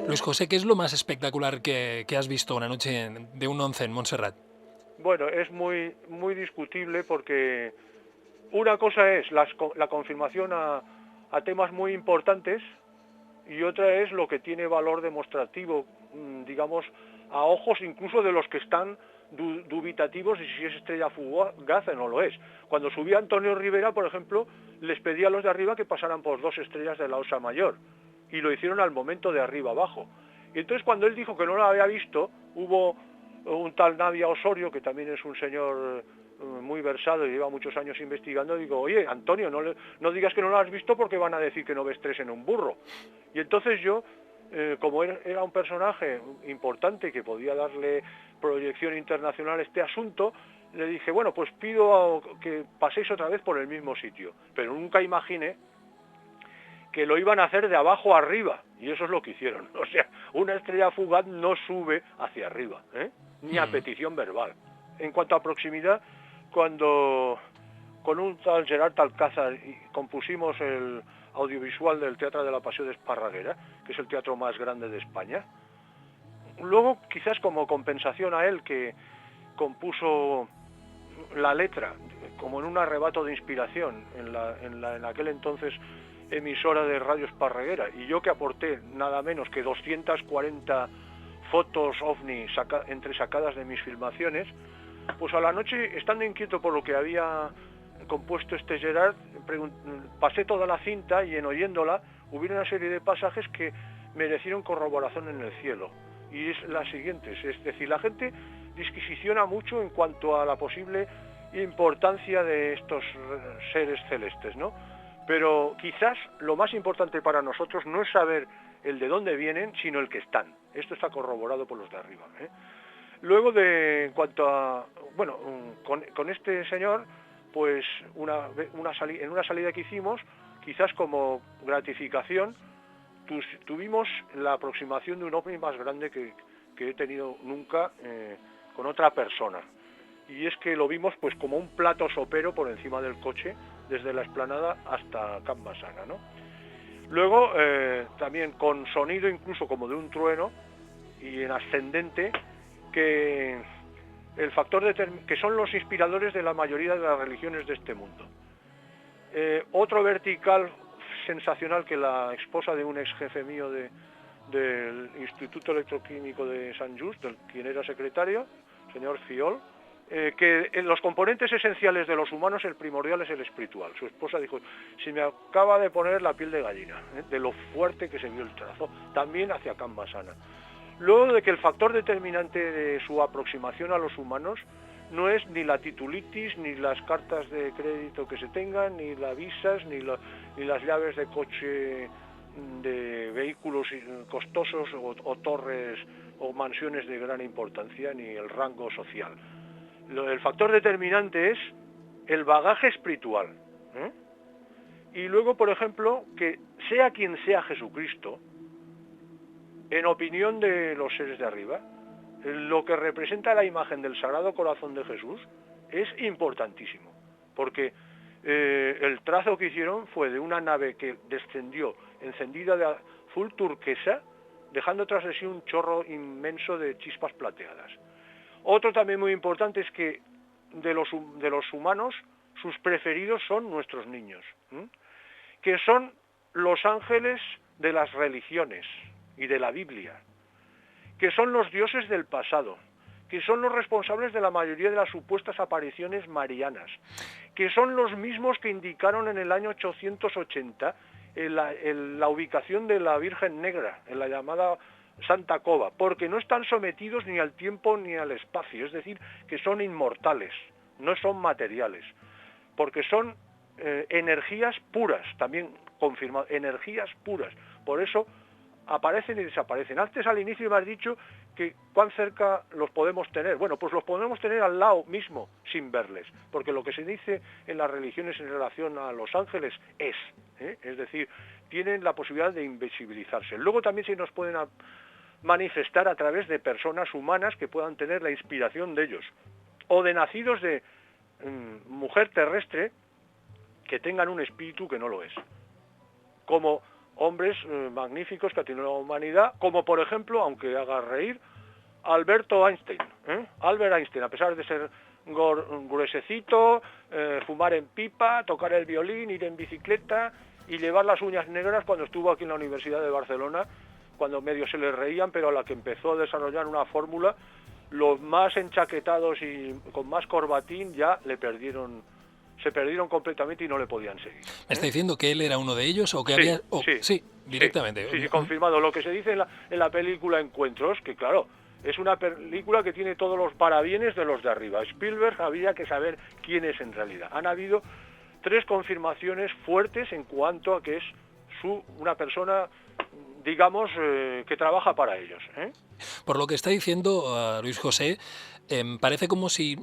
Luis José, ¿qué es lo más espectacular que has visto una noche de un 11 en Montserrat? Bueno, es muy discutible porque una cosa es la confirmación a temas muy importantes y otra es lo que tiene valor demostrativo, digamos, a ojos incluso de los que están dubitativos de si es estrella fugaz o no lo es. Cuando subía Antonio Rivera, por ejemplo, les pedía a los de arriba que pasaran por 2 estrellas de la Osa Mayor, y lo hicieron al momento de arriba abajo. Y entonces cuando él dijo que no lo había visto, hubo un tal Navia Osorio, que también es un señor muy versado y lleva muchos años investigando, digo, oye, Antonio, no digas que no lo has visto porque van a decir que no ves 3 en un burro. Y entonces yo, como era un personaje importante que podía darle proyección internacional a este asunto, le dije, bueno, pues pido que paséis otra vez por el mismo sitio, pero nunca imaginé que lo iban a hacer de abajo arriba, y eso es lo que hicieron. O sea, una estrella fugaz no sube hacia arriba, ni a petición verbal. En cuanto a proximidad, cuando con un tal Gerard Alcázar compusimos el audiovisual del Teatro de la Pasión de Esparraguera, que es el teatro más grande de España, luego quizás como compensación a él, que compuso la letra como en un arrebato de inspiración en aquel entonces emisora de Radio Esparraguera, y yo que aporté nada menos que 240 fotos ovni entresacadas de mis filmaciones, pues a la noche, estando inquieto por lo que había compuesto este Gerard, pasé toda la cinta y en oyéndola hubo una serie de pasajes que merecieron corroboración en el cielo, y es la siguiente, es decir, la gente disquisiciona mucho en cuanto a la posible importancia de estos seres celestes, ¿no? Pero quizás lo más importante para nosotros no es saber el de dónde vienen, sino el que están. Esto está corroborado por los de arriba, ¿eh? Luego, en cuanto a, bueno, con este señor, pues en una salida que hicimos, quizás como gratificación, tuvimos la aproximación de un ovni más grande que he tenido nunca con otra persona. Y es que lo vimos pues como un plato sopero por encima del coche, desde la explanada hasta Can Massana, ¿no? Luego, también con sonido incluso como de un trueno y en ascendente, que el factor que son los inspiradores de la mayoría de las religiones de este mundo. Otro vertical sensacional que la esposa de un ex jefe mío del Instituto Electroquímico de Sant Just, del quien era secretario, señor Fiol, que en los componentes esenciales de los humanos el primordial es el espiritual. Su esposa dijo, se me acaba de poner la piel de gallina, de lo fuerte que se vio el trazo, también hacia Can Massana. Luego de que el factor determinante de su aproximación a los humanos no es ni la titulitis, ni las cartas de crédito que se tengan, ni las visas, ni las llaves de coche de vehículos costosos o torres o mansiones de gran importancia, ni el rango social. El factor determinante es el bagaje espiritual, ¿eh? Y luego, por ejemplo, que sea quien sea Jesucristo, en opinión de los seres de arriba, lo que representa la imagen del Sagrado Corazón de Jesús es importantísimo, porque el trazo que hicieron fue de una nave que descendió encendida de azul turquesa, dejando tras de sí un chorro inmenso de chispas plateadas. Otro también muy importante es que de los humanos, sus preferidos son nuestros niños, que son los ángeles de las religiones y de la Biblia, que son los dioses del pasado, que son los responsables de la mayoría de las supuestas apariciones marianas, que son los mismos que indicaron en el año 880 en la ubicación de la Virgen Negra, en la llamada Santa Cova, porque no están sometidos ni al tiempo ni al espacio, es decir, que son inmortales, no son materiales, porque son energías puras, también confirmado, energías puras, por eso aparecen y desaparecen. Antes al inicio me has dicho que cuán cerca los podemos tener. Bueno, pues los podemos tener al lado mismo, sin verles, porque lo que se dice en las religiones en relación a los ángeles es decir, tienen la posibilidad de invisibilizarse. Luego también se nos pueden manifestar a través de personas humanas que puedan tener la inspiración de ellos, o de nacidos de mujer terrestre que tengan un espíritu que no lo es, como hombres magníficos que ha tenido la humanidad, como por ejemplo, aunque haga reír, Alberto Einstein. Albert Einstein, a pesar de ser gruesecito, fumar en pipa, tocar el violín, ir en bicicleta y llevar las uñas negras cuando estuvo aquí en la Universidad de Barcelona, cuando medio se le reían, pero a la que empezó a desarrollar una fórmula, los más enchaquetados y con más corbatín ya se perdieron completamente y no le podían seguir. ¿Me está diciendo que él era uno de ellos o que había...? Sí, directamente. Sí, confirmado. Lo que se dice en la película Encuentros, que claro, es una película que tiene todos los parabienes de los de arriba. Spielberg había que saber quién es en realidad. Han habido 3 confirmaciones fuertes en cuanto a que es una persona, digamos, que trabaja para ellos. Por lo que está diciendo Luis José, parece como si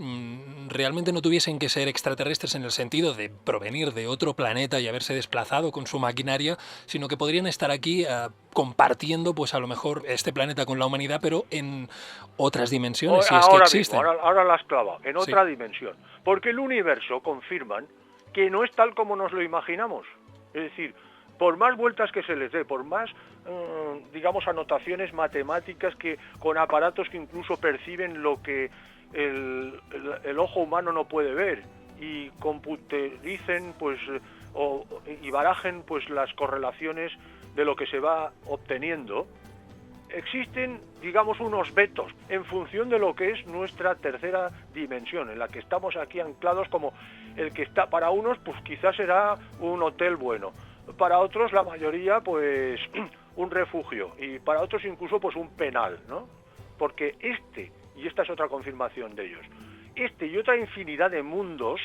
realmente no tuviesen que ser extraterrestres en el sentido de provenir de otro planeta y haberse desplazado con su maquinaria, sino que podrían estar aquí compartiendo, pues a lo mejor, este planeta con la humanidad, pero en otras dimensiones, si es que existen. Ahora la has clavado, en otra dimensión. Porque el universo, confirman, que no es tal como nos lo imaginamos. Es decir, por más vueltas que se les dé, por más, digamos, anotaciones matemáticas que con aparatos que incluso perciben lo que el ojo humano no puede ver y computericen, pues, y barajen, pues, las correlaciones de lo que se va obteniendo, existen, digamos, unos vetos en función de lo que es nuestra tercera dimensión, en la que estamos aquí anclados, como el que está para unos, pues quizás será un hotel bueno, para otros, la mayoría, pues un refugio, y para otros incluso pues un penal, ¿no? Porque y esta es otra confirmación de ellos, y otra infinidad de mundos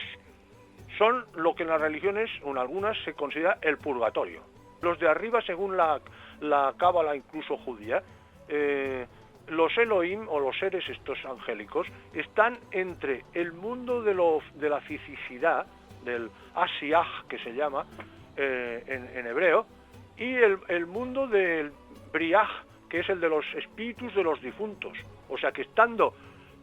son lo que en las religiones, o en algunas, se considera el purgatorio. Los de arriba, según la cábala incluso judía, los Elohim, o los seres estos angélicos, están entre el mundo de la fisicidad, del Asiach, que se llama en hebreo, y el mundo del Briach, que es el de los espíritus de los difuntos. O sea que estando,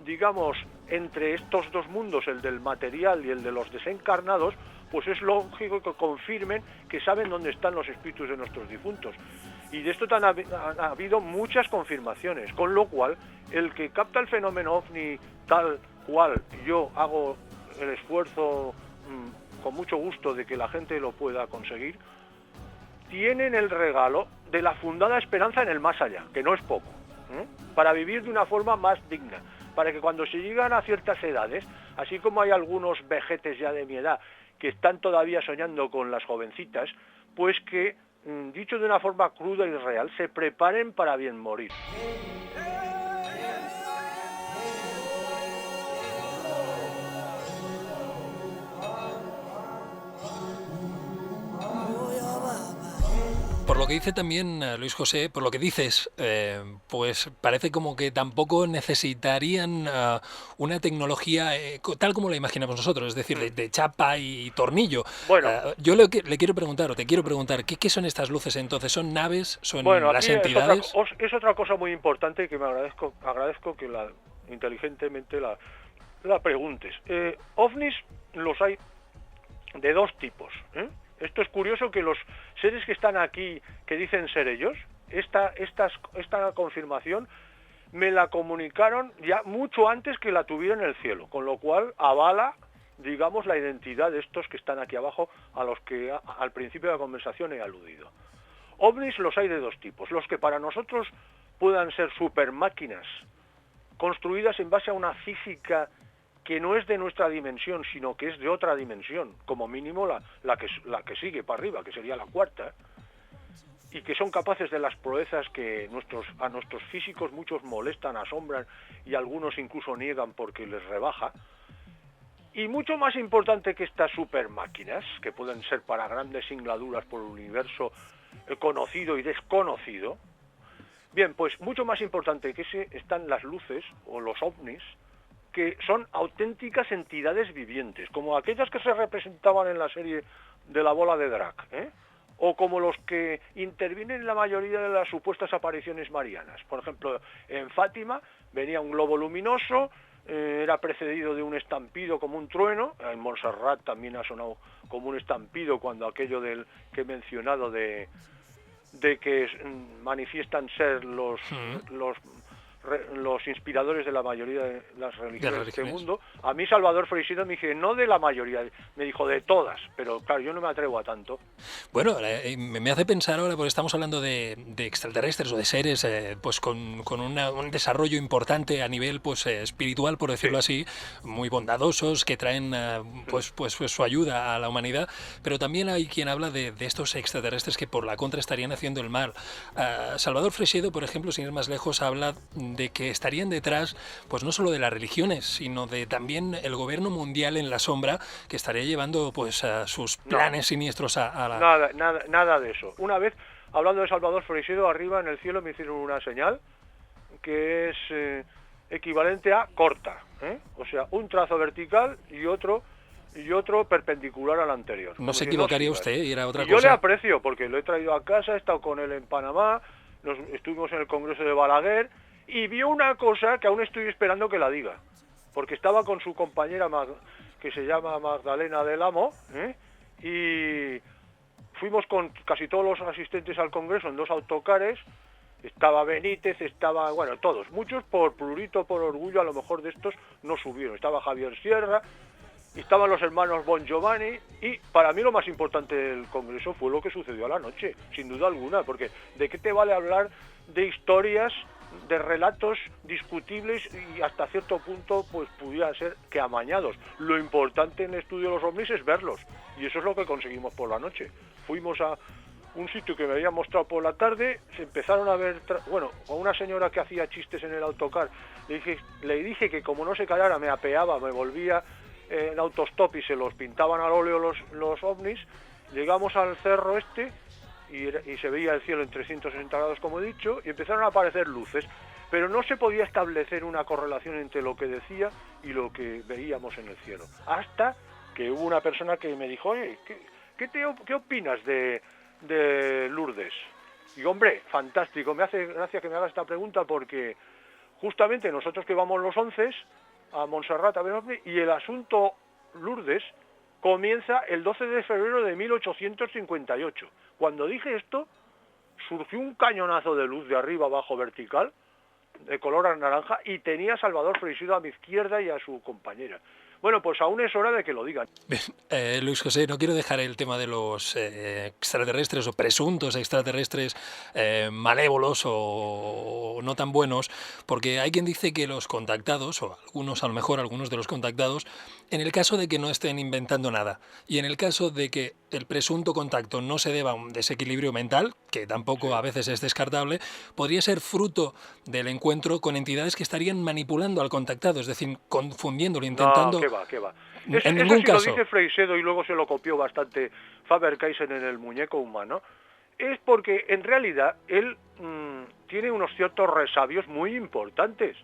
digamos, entre estos dos mundos, el del material y el de los desencarnados, pues es lógico que confirmen que saben dónde están los espíritus de nuestros difuntos. Y de esto han habido muchas confirmaciones, con lo cual el que capta el fenómeno OVNI tal cual yo hago el esfuerzo con mucho gusto de que la gente lo pueda conseguir, tienen el regalo de la fundada esperanza en el más allá, que no es poco, para vivir de una forma más digna, para que cuando se llegan a ciertas edades, así como hay algunos vejetes ya de mi edad que están todavía soñando con las jovencitas, pues que, dicho de una forma cruda y real, se preparen para bien morir. Por lo que dice también Luis José, por lo que dices, pues parece como que tampoco necesitarían una tecnología tal como la imaginamos nosotros, es decir, de chapa y tornillo. Bueno, yo te quiero preguntar, ¿qué son estas luces entonces? ¿Son naves? ¿Son las entidades? Es otra cosa muy importante que me agradezco que inteligentemente la preguntes. OVNIs los hay de 2 tipos, Esto es curioso, que los seres que están aquí, que dicen ser ellos, esta confirmación me la comunicaron ya mucho antes que la tuviera en el cielo, con lo cual avala, digamos, la identidad de estos que están aquí abajo, a los que al principio de la conversación he aludido. OVNIs los hay de 2 tipos, los que para nosotros puedan ser supermáquinas, construidas en base a una física que no es de nuestra dimensión, sino que es de otra dimensión, como mínimo la que sigue para arriba, que sería la 4ª, y que son capaces de las proezas que a nuestros físicos muchos molestan, asombran y algunos incluso niegan porque les rebaja. Y mucho más importante que estas supermáquinas, que pueden ser para grandes singladuras por el universo conocido y desconocido, bien, pues mucho más importante que ese están las luces o los ovnis, que son auténticas entidades vivientes, como aquellas que se representaban en la serie de la bola de Drac, o como los que intervienen en la mayoría de las supuestas apariciones marianas. Por ejemplo, en Fátima venía un globo luminoso, era precedido de un estampido como un trueno. En Montserrat también ha sonado como un estampido cuando aquello del que he mencionado de que manifiestan ser los inspiradores de la mayoría de las religiones de este mundo. A mí Salvador Freixedo me dice, no de la mayoría, me dijo de todas, pero claro, yo no me atrevo a tanto. Bueno, me hace pensar ahora, porque estamos hablando de extraterrestres o de seres pues con un desarrollo importante a nivel pues espiritual, por decirlo así, muy bondadosos, que traen pues su ayuda a la humanidad, pero también hay quien habla de estos extraterrestres que por la contra estarían haciendo el mal. Salvador Freixedo, por ejemplo, sin ir más lejos, habla de que estarían detrás, pues no solo de las religiones, sino de también el gobierno mundial en la sombra, que estaría llevando pues sus planes siniestros a la... Nada de eso. Una vez, hablando de Salvador Freixedo, arriba en el cielo me hicieron una señal que es equivalente a corta, o sea, un trazo vertical y otro perpendicular al anterior. No se equivocaría usted, y era otra cosa. Yo le aprecio, porque lo he traído a casa, he estado con él en Panamá, estuvimos en el Congreso de Balaguer, y vio una cosa que aún estoy esperando que la diga, porque estaba con su compañera que se llama Magdalena del Amo, y fuimos con casi todos los asistentes al Congreso en 2 autocares. Estaba Benítez, bueno, todos, muchos por prurito, por orgullo, a lo mejor de estos no subieron. Estaba Javier Sierra, estaban los hermanos Bon Giovanni, y para mí lo más importante del Congreso fue lo que sucedió a la noche, sin duda alguna, porque ¿de qué te vale hablar de historias, de relatos discutibles y hasta cierto punto pues pudieran ser que amañados? Lo importante en el estudio de los ovnis es verlos, y eso es lo que conseguimos por la noche. Fuimos a un sitio que me habían mostrado por la tarde, se empezaron a ver, con una señora que hacía chistes en el autocar, le dije que como no se callara me apeaba, me volvía en autostop y se los pintaban al óleo los ovnis. Llegamos al cerro y se veía el cielo en 360 grados, como he dicho, y empezaron a aparecer luces, pero no se podía establecer una correlación entre lo que decía y lo que veíamos en el cielo, hasta que hubo una persona que me dijo, oye, ¿qué opinas de Lourdes? Y hombre, fantástico, me hace gracia que me haga esta pregunta, porque justamente nosotros que vamos los 11 a Montserrat a ver ovni, y el asunto Lourdes comienza el 12 de febrero de 1858. Cuando dije esto, surgió un cañonazo de luz de arriba abajo vertical, de color naranja, y tenía a Salvador Freixedo a mi izquierda y a su compañera. Bueno, pues aún es hora de que lo digan. Bien, Luis José, no quiero dejar el tema de los extraterrestres o presuntos extraterrestres malévolos o no tan buenos, porque hay quien dice que los contactados, o algunos, a lo mejor algunos de los contactados, en el caso de que no estén inventando nada y en el caso de que el presunto contacto no se deba a un desequilibrio mental, que tampoco a veces es descartable, podría ser fruto del encuentro con entidades que estarían manipulando al contactado, es decir, confundiéndolo, intentando... No, qué va. En ningún eso caso. Lo dice Freixedo y luego se lo copió bastante Faber-Caysen en el muñeco humano. Es porque en realidad él tiene unos ciertos resabios muy importantes.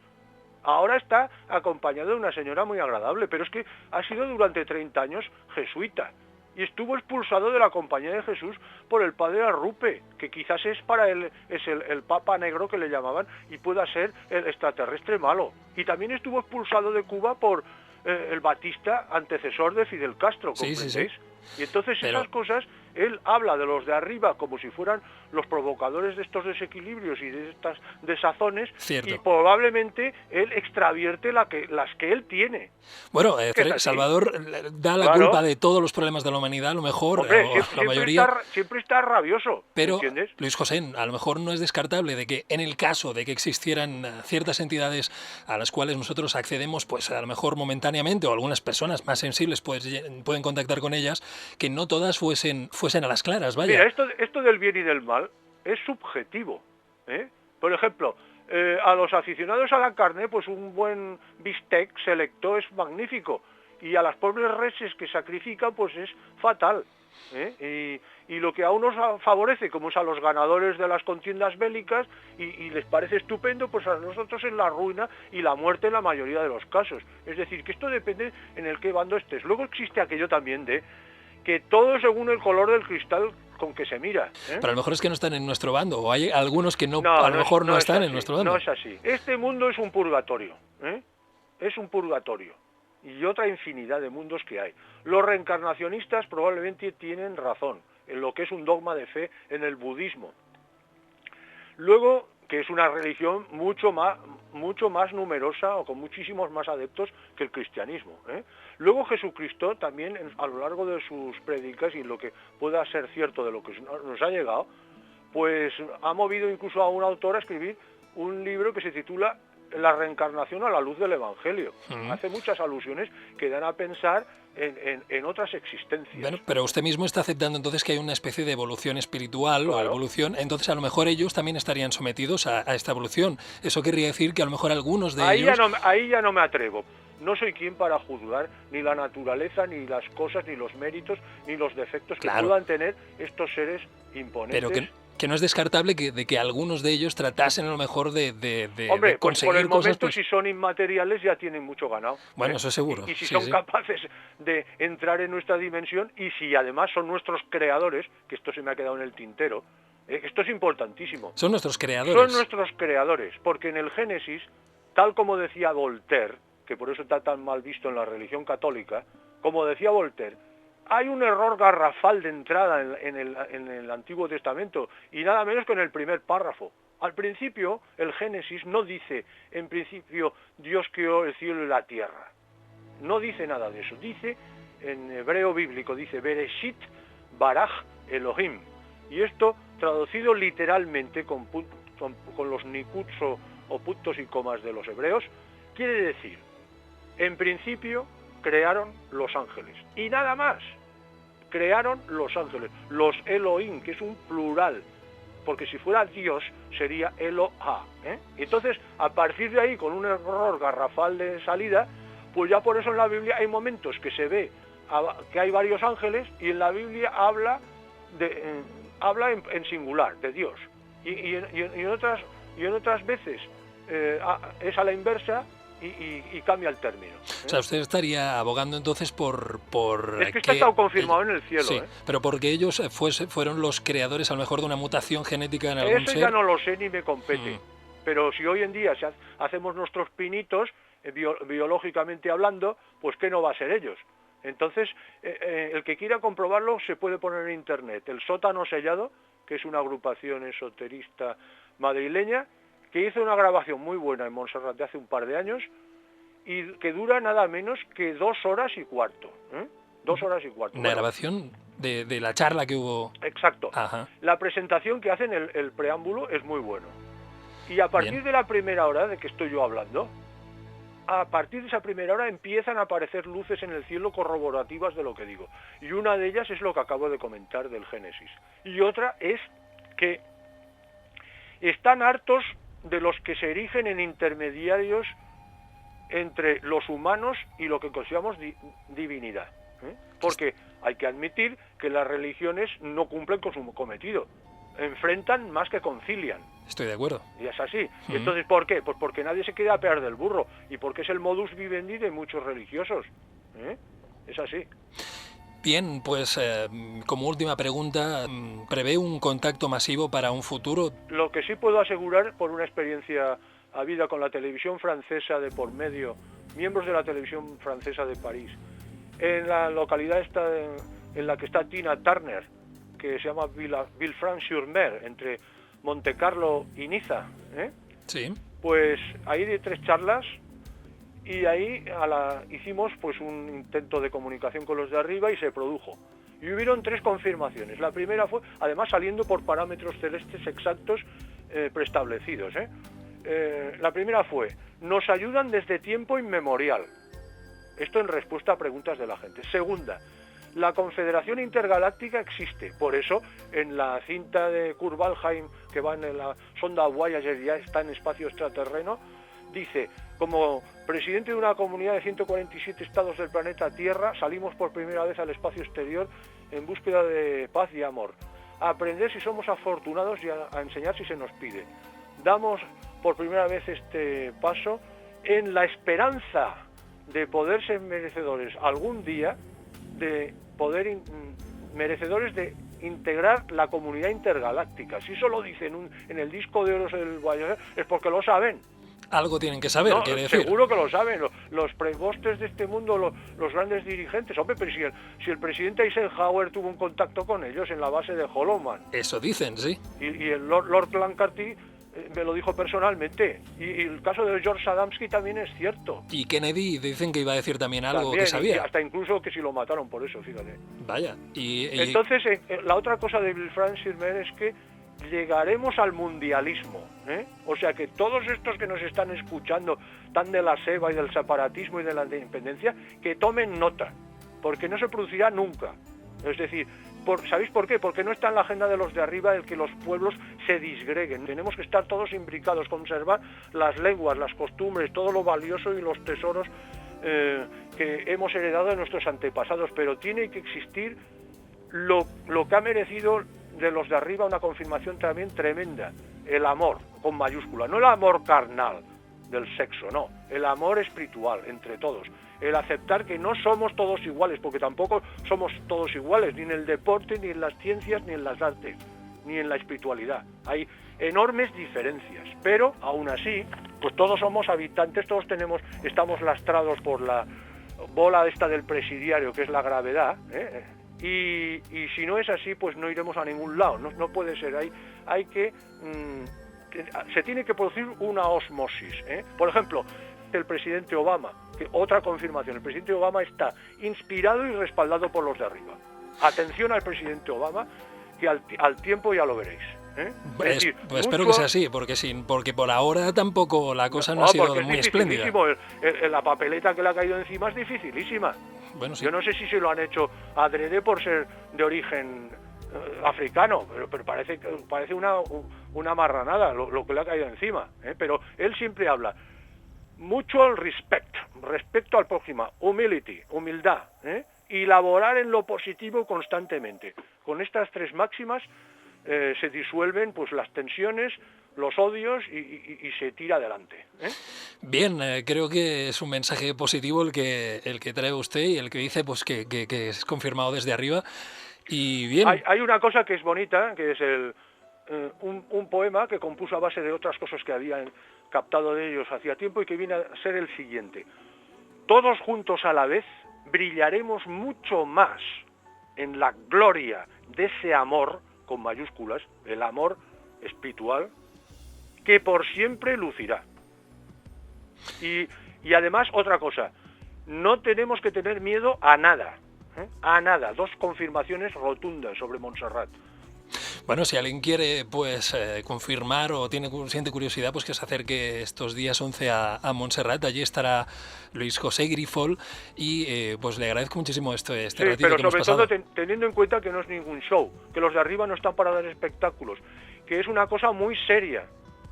Ahora está acompañado de una señora muy agradable, pero es que ha sido durante 30 años jesuita y estuvo expulsado de la Compañía de Jesús por el padre Arrupe, que quizás es para él el Papa Negro que le llamaban, y pueda ser el extraterrestre malo. Y también estuvo expulsado de Cuba por el Batista, antecesor de Fidel Castro, ¿comprendéis? Sí. Y entonces esas cosas, él habla de los de arriba como si fueran los provocadores de estos desequilibrios y de estas desazones. Cierto. Y probablemente él extravierte las que él tiene. Bueno, Salvador da la culpa de todos los problemas de la humanidad, a lo mejor, hombre, la mayoría. Siempre está rabioso, pero, ¿entiendes? Luis José, a lo mejor no es descartable de que en el caso de que existieran ciertas entidades a las cuales nosotros accedemos, pues a lo mejor momentáneamente, o algunas personas más sensibles pueden contactar con ellas, que no todas fuesen a las claras, vaya. Mira, esto del bien y del mal, es subjetivo, ¿eh? Por ejemplo, a los aficionados a la carne, pues un buen bistec selecto es magnífico, y a las pobres reses que sacrifican, pues es fatal, ¿eh? Y lo que a unos favorece, como es a los ganadores de las contiendas bélicas, y les parece estupendo, pues a nosotros es la ruina y la muerte en la mayoría de los casos. Es decir, que esto depende en el qué bando estés. Luego existe aquello también de que todo según el color del cristal con que se mira, ¿eh? Pero a lo mejor es que no están en nuestro bando, o hay algunos que a lo mejor no están en nuestro bando. No es así. Este mundo es un purgatorio, ¿eh? Es un purgatorio. Y otra infinidad de mundos que hay. Los reencarnacionistas probablemente tienen razón en lo que es un dogma de fe en el budismo. Luego, que es una religión mucho más numerosa o con muchísimos más adeptos que el cristianismo, ¿eh? Luego Jesucristo también, a lo largo de sus prédicas y lo que pueda ser cierto de lo que nos ha llegado, pues ha movido incluso a un autor a escribir un libro que se titula La reencarnación a la luz del Evangelio. Hace muchas alusiones que dan a pensar en otras existencias. Bueno, pero usted mismo está aceptando entonces que hay una especie de evolución espiritual, claro, o evolución, entonces a lo mejor ellos también estarían sometidos a esta evolución. Eso querría decir que a lo mejor algunos de ellos... Ahí ya no me atrevo. No soy quien para juzgar ni la naturaleza, ni las cosas, ni los méritos, ni los defectos que puedan tener estos seres imponentes. Pero que no es descartable de que algunos de ellos tratasen a lo mejor de Hombre, conseguir pues por el momento, cosas, si son inmateriales ya tienen mucho ganado. Bueno, eso seguro. Y si son capaces de entrar en nuestra dimensión, y si además son nuestros creadores, que esto se me ha quedado en el tintero, esto es importantísimo. Son nuestros creadores. Son nuestros creadores, porque en el Génesis, tal como decía Voltaire, que por eso está tan mal visto en la religión católica, como decía Voltaire, hay un error garrafal de entrada en el Antiguo Testamento, y nada menos que en el primer párrafo. Al principio, el Génesis no dice, en principio, Dios creó el cielo y la tierra. No dice nada de eso. Dice, en hebreo bíblico, dice, Bereshit baraj Elohim. Y esto, traducido literalmente con los nikuts o puntos y comas de los hebreos, quiere decir, en principio, crearon los ángeles. Y nada más. Crearon los ángeles, los Elohim, que es un plural, porque si fuera Dios sería Eloha, ¿eh? Entonces, a partir de ahí, con un error garrafal de salida, pues ya por eso en la Biblia hay momentos que se ve que hay varios ángeles, y en la Biblia habla en singular, de Dios. Y en otras veces es a la inversa, y cambia el término, ¿eh? O sea, usted estaría abogando entonces por es que está todo confirmado en el cielo, sí, pero porque ellos fueron los creadores a lo mejor de una mutación genética en algún ser. Eso ya no lo sé ni me compete. Pero si hoy en día hacemos nuestros pinitos, biológicamente hablando, pues ¿qué no va a ser ellos? Entonces, el que quiera comprobarlo se puede poner en internet. El Sótano Sellado, que es una agrupación esoterista madrileña, que hizo una grabación muy buena en Montserrat de hace un par de años, y que dura nada menos que 2 horas y cuarto. 2 horas y cuarto. Una grabación de la charla que hubo. Exacto. Ajá. La presentación que hacen, el preámbulo, es muy bueno. Y a partir de la primera hora de que estoy yo hablando, a partir de esa primera hora empiezan a aparecer luces en el cielo corroborativas de lo que digo. Y una de ellas es lo que acabo de comentar del Génesis. Y otra es que están hartos de los que se erigen en intermediarios entre los humanos y lo que consideramos divinidad, ¿eh? Porque hay que admitir que las religiones no cumplen con su cometido, enfrentan más que concilian. Estoy de acuerdo. Y es así. ¿Y entonces por qué? Pues porque nadie se queda a pegar del burro, y porque es el modus vivendi de muchos religiosos, ¿eh? Es así. Bien, pues como última pregunta, ¿prevé un contacto masivo para un futuro? Lo que sí puedo asegurar, por una experiencia habida con la televisión francesa de por medio, miembros de la televisión francesa de París, en la localidad en la que está Tina Turner, que se llama Villefranche-sur-Mer, entre Montecarlo y Niza, ¿eh? Sí. Pues ahí de 3 charlas, y ahí hicimos pues un intento de comunicación con los de arriba y se produjo. Y hubieron 3 confirmaciones. La primera fue, además saliendo por parámetros celestes exactos preestablecidos, la primera fue, nos ayudan desde tiempo inmemorial. Esto en respuesta a preguntas de la gente. Segunda, La Confederación Intergaláctica existe, por eso en la cinta de Kurt Waldheim, que va en la sonda Voyager, ya está en espacio extraterreno, dice: como presidente de una comunidad de 147 estados del planeta Tierra, salimos por primera vez al espacio exterior en búsqueda de paz y amor. A aprender si somos afortunados y a enseñar si se nos pide. Damos por primera vez este paso en la esperanza de poder ser merecedores algún día, de poder merecedores de integrar la comunidad intergaláctica. Si eso lo dicen en el disco de oro del Voyager, es porque lo saben. Algo tienen que saber, quiere decir. Seguro que lo saben, los prebostes de este mundo, los grandes dirigentes. Hombre, pero si el presidente Eisenhower tuvo un contacto con ellos en la base de Holloman. Eso dicen, sí. Y el Lord Clancarty me lo dijo personalmente. Y el caso de George Adamski también es cierto. Y Kennedy dicen que iba a decir también algo que sabía. Y hasta incluso que si lo mataron por eso, fíjate. Vaya. Entonces, la otra cosa de Bill Francis-Mer es que llegaremos al mundialismo, ¿eh? O sea que todos estos que nos están escuchando, tan de la SEBA y del separatismo y de la independencia, que tomen nota, porque no se producirá nunca. Es decir, ¿sabéis por qué? Porque no está en la agenda de los de arriba el que los pueblos se disgreguen. Tenemos que estar todos imbricados, conservar las lenguas, las costumbres, todo lo valioso y los tesoros que hemos heredado de nuestros antepasados, pero tiene que existir lo que ha merecido de los de arriba una confirmación también tremenda: el amor, con mayúscula, no el amor carnal del sexo, no, el amor espiritual entre todos, el aceptar que no somos todos iguales, porque tampoco somos todos iguales, ni en el deporte, ni en las ciencias, ni en las artes, ni en la espiritualidad. Hay enormes diferencias, pero aún así, pues todos somos habitantes, todos estamos lastrados por la bola esta del presidiario, que es la gravedad, ¿eh? Y si no es así, pues no iremos a ningún lado. No puede ser. Hay que se tiene que producir una osmosis, ¿eh? Por ejemplo, el presidente Obama, que otra confirmación: el presidente Obama está inspirado y respaldado por los de arriba. Atención al presidente Obama, que al tiempo ya lo veréis, ¿eh? Pues espero que sea así, porque por ahora tampoco la cosa no ha sido muy espléndida. La papeleta que le ha caído encima es dificilísima. Bueno, sí. Yo no sé si se lo han hecho adrede por ser de origen africano, pero parece una marranada lo que le ha caído encima, ¿eh? Pero él siempre habla mutual respeto al prójimo, humildad, ¿eh? Y laborar en lo positivo constantemente. Con estas tres máximas se disuelven pues las tensiones, los odios y se tira adelante, ¿eh? Bien, creo que es un mensaje positivo el que trae usted y el que dice pues que es confirmado desde arriba. Y bien. Hay una cosa que es bonita, que es un poema que compuso a base de otras cosas que habían captado de ellos hacía tiempo y que viene a ser el siguiente: todos juntos a la vez brillaremos mucho más en la gloria de ese amor, con mayúsculas, el amor espiritual, que por siempre lucirá. Y además, otra cosa, no tenemos que tener miedo a nada, ¿eh? A nada. Dos confirmaciones rotundas sobre Montserrat. Bueno, si alguien quiere pues confirmar o siente curiosidad, pues que se acerque estos días 11 a Montserrat. Allí estará Luis José Grifol y pues le agradezco muchísimo este sí, ratito que hemos pasado. Pero sobre todo teniendo en cuenta que no es ningún show, que los de arriba no están para dar espectáculos, que es una cosa muy seria,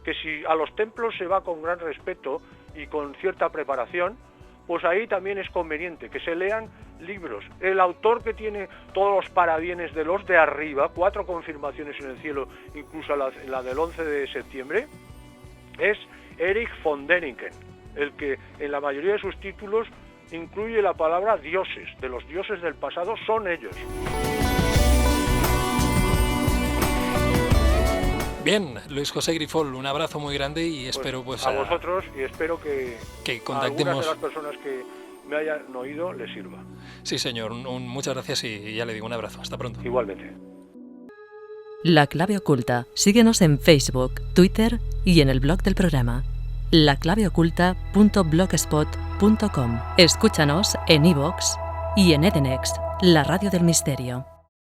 que si a los templos se va con gran respeto y con cierta preparación, pues ahí también es conveniente que se lean libros. El autor que tiene todos los parabienes de los de arriba, 4 confirmaciones en el cielo, incluso la del 11 de septiembre, es Erich von Däniken, el que en la mayoría de sus títulos incluye la palabra dioses, de los dioses del pasado son ellos. Bien, Luis José Grifol, un abrazo muy grande y espero pues a vosotros, y espero que contactemos. A algunas de las personas que me hayan oído les sirva. Sí, señor, muchas gracias y ya le digo un abrazo. Hasta pronto. Igualmente. La Clave Oculta. Síguenos en Facebook, Twitter y en el blog del programa laclaveoculta.blogspot.com. Escúchanos en iVoox y en Edenext, la radio del misterio.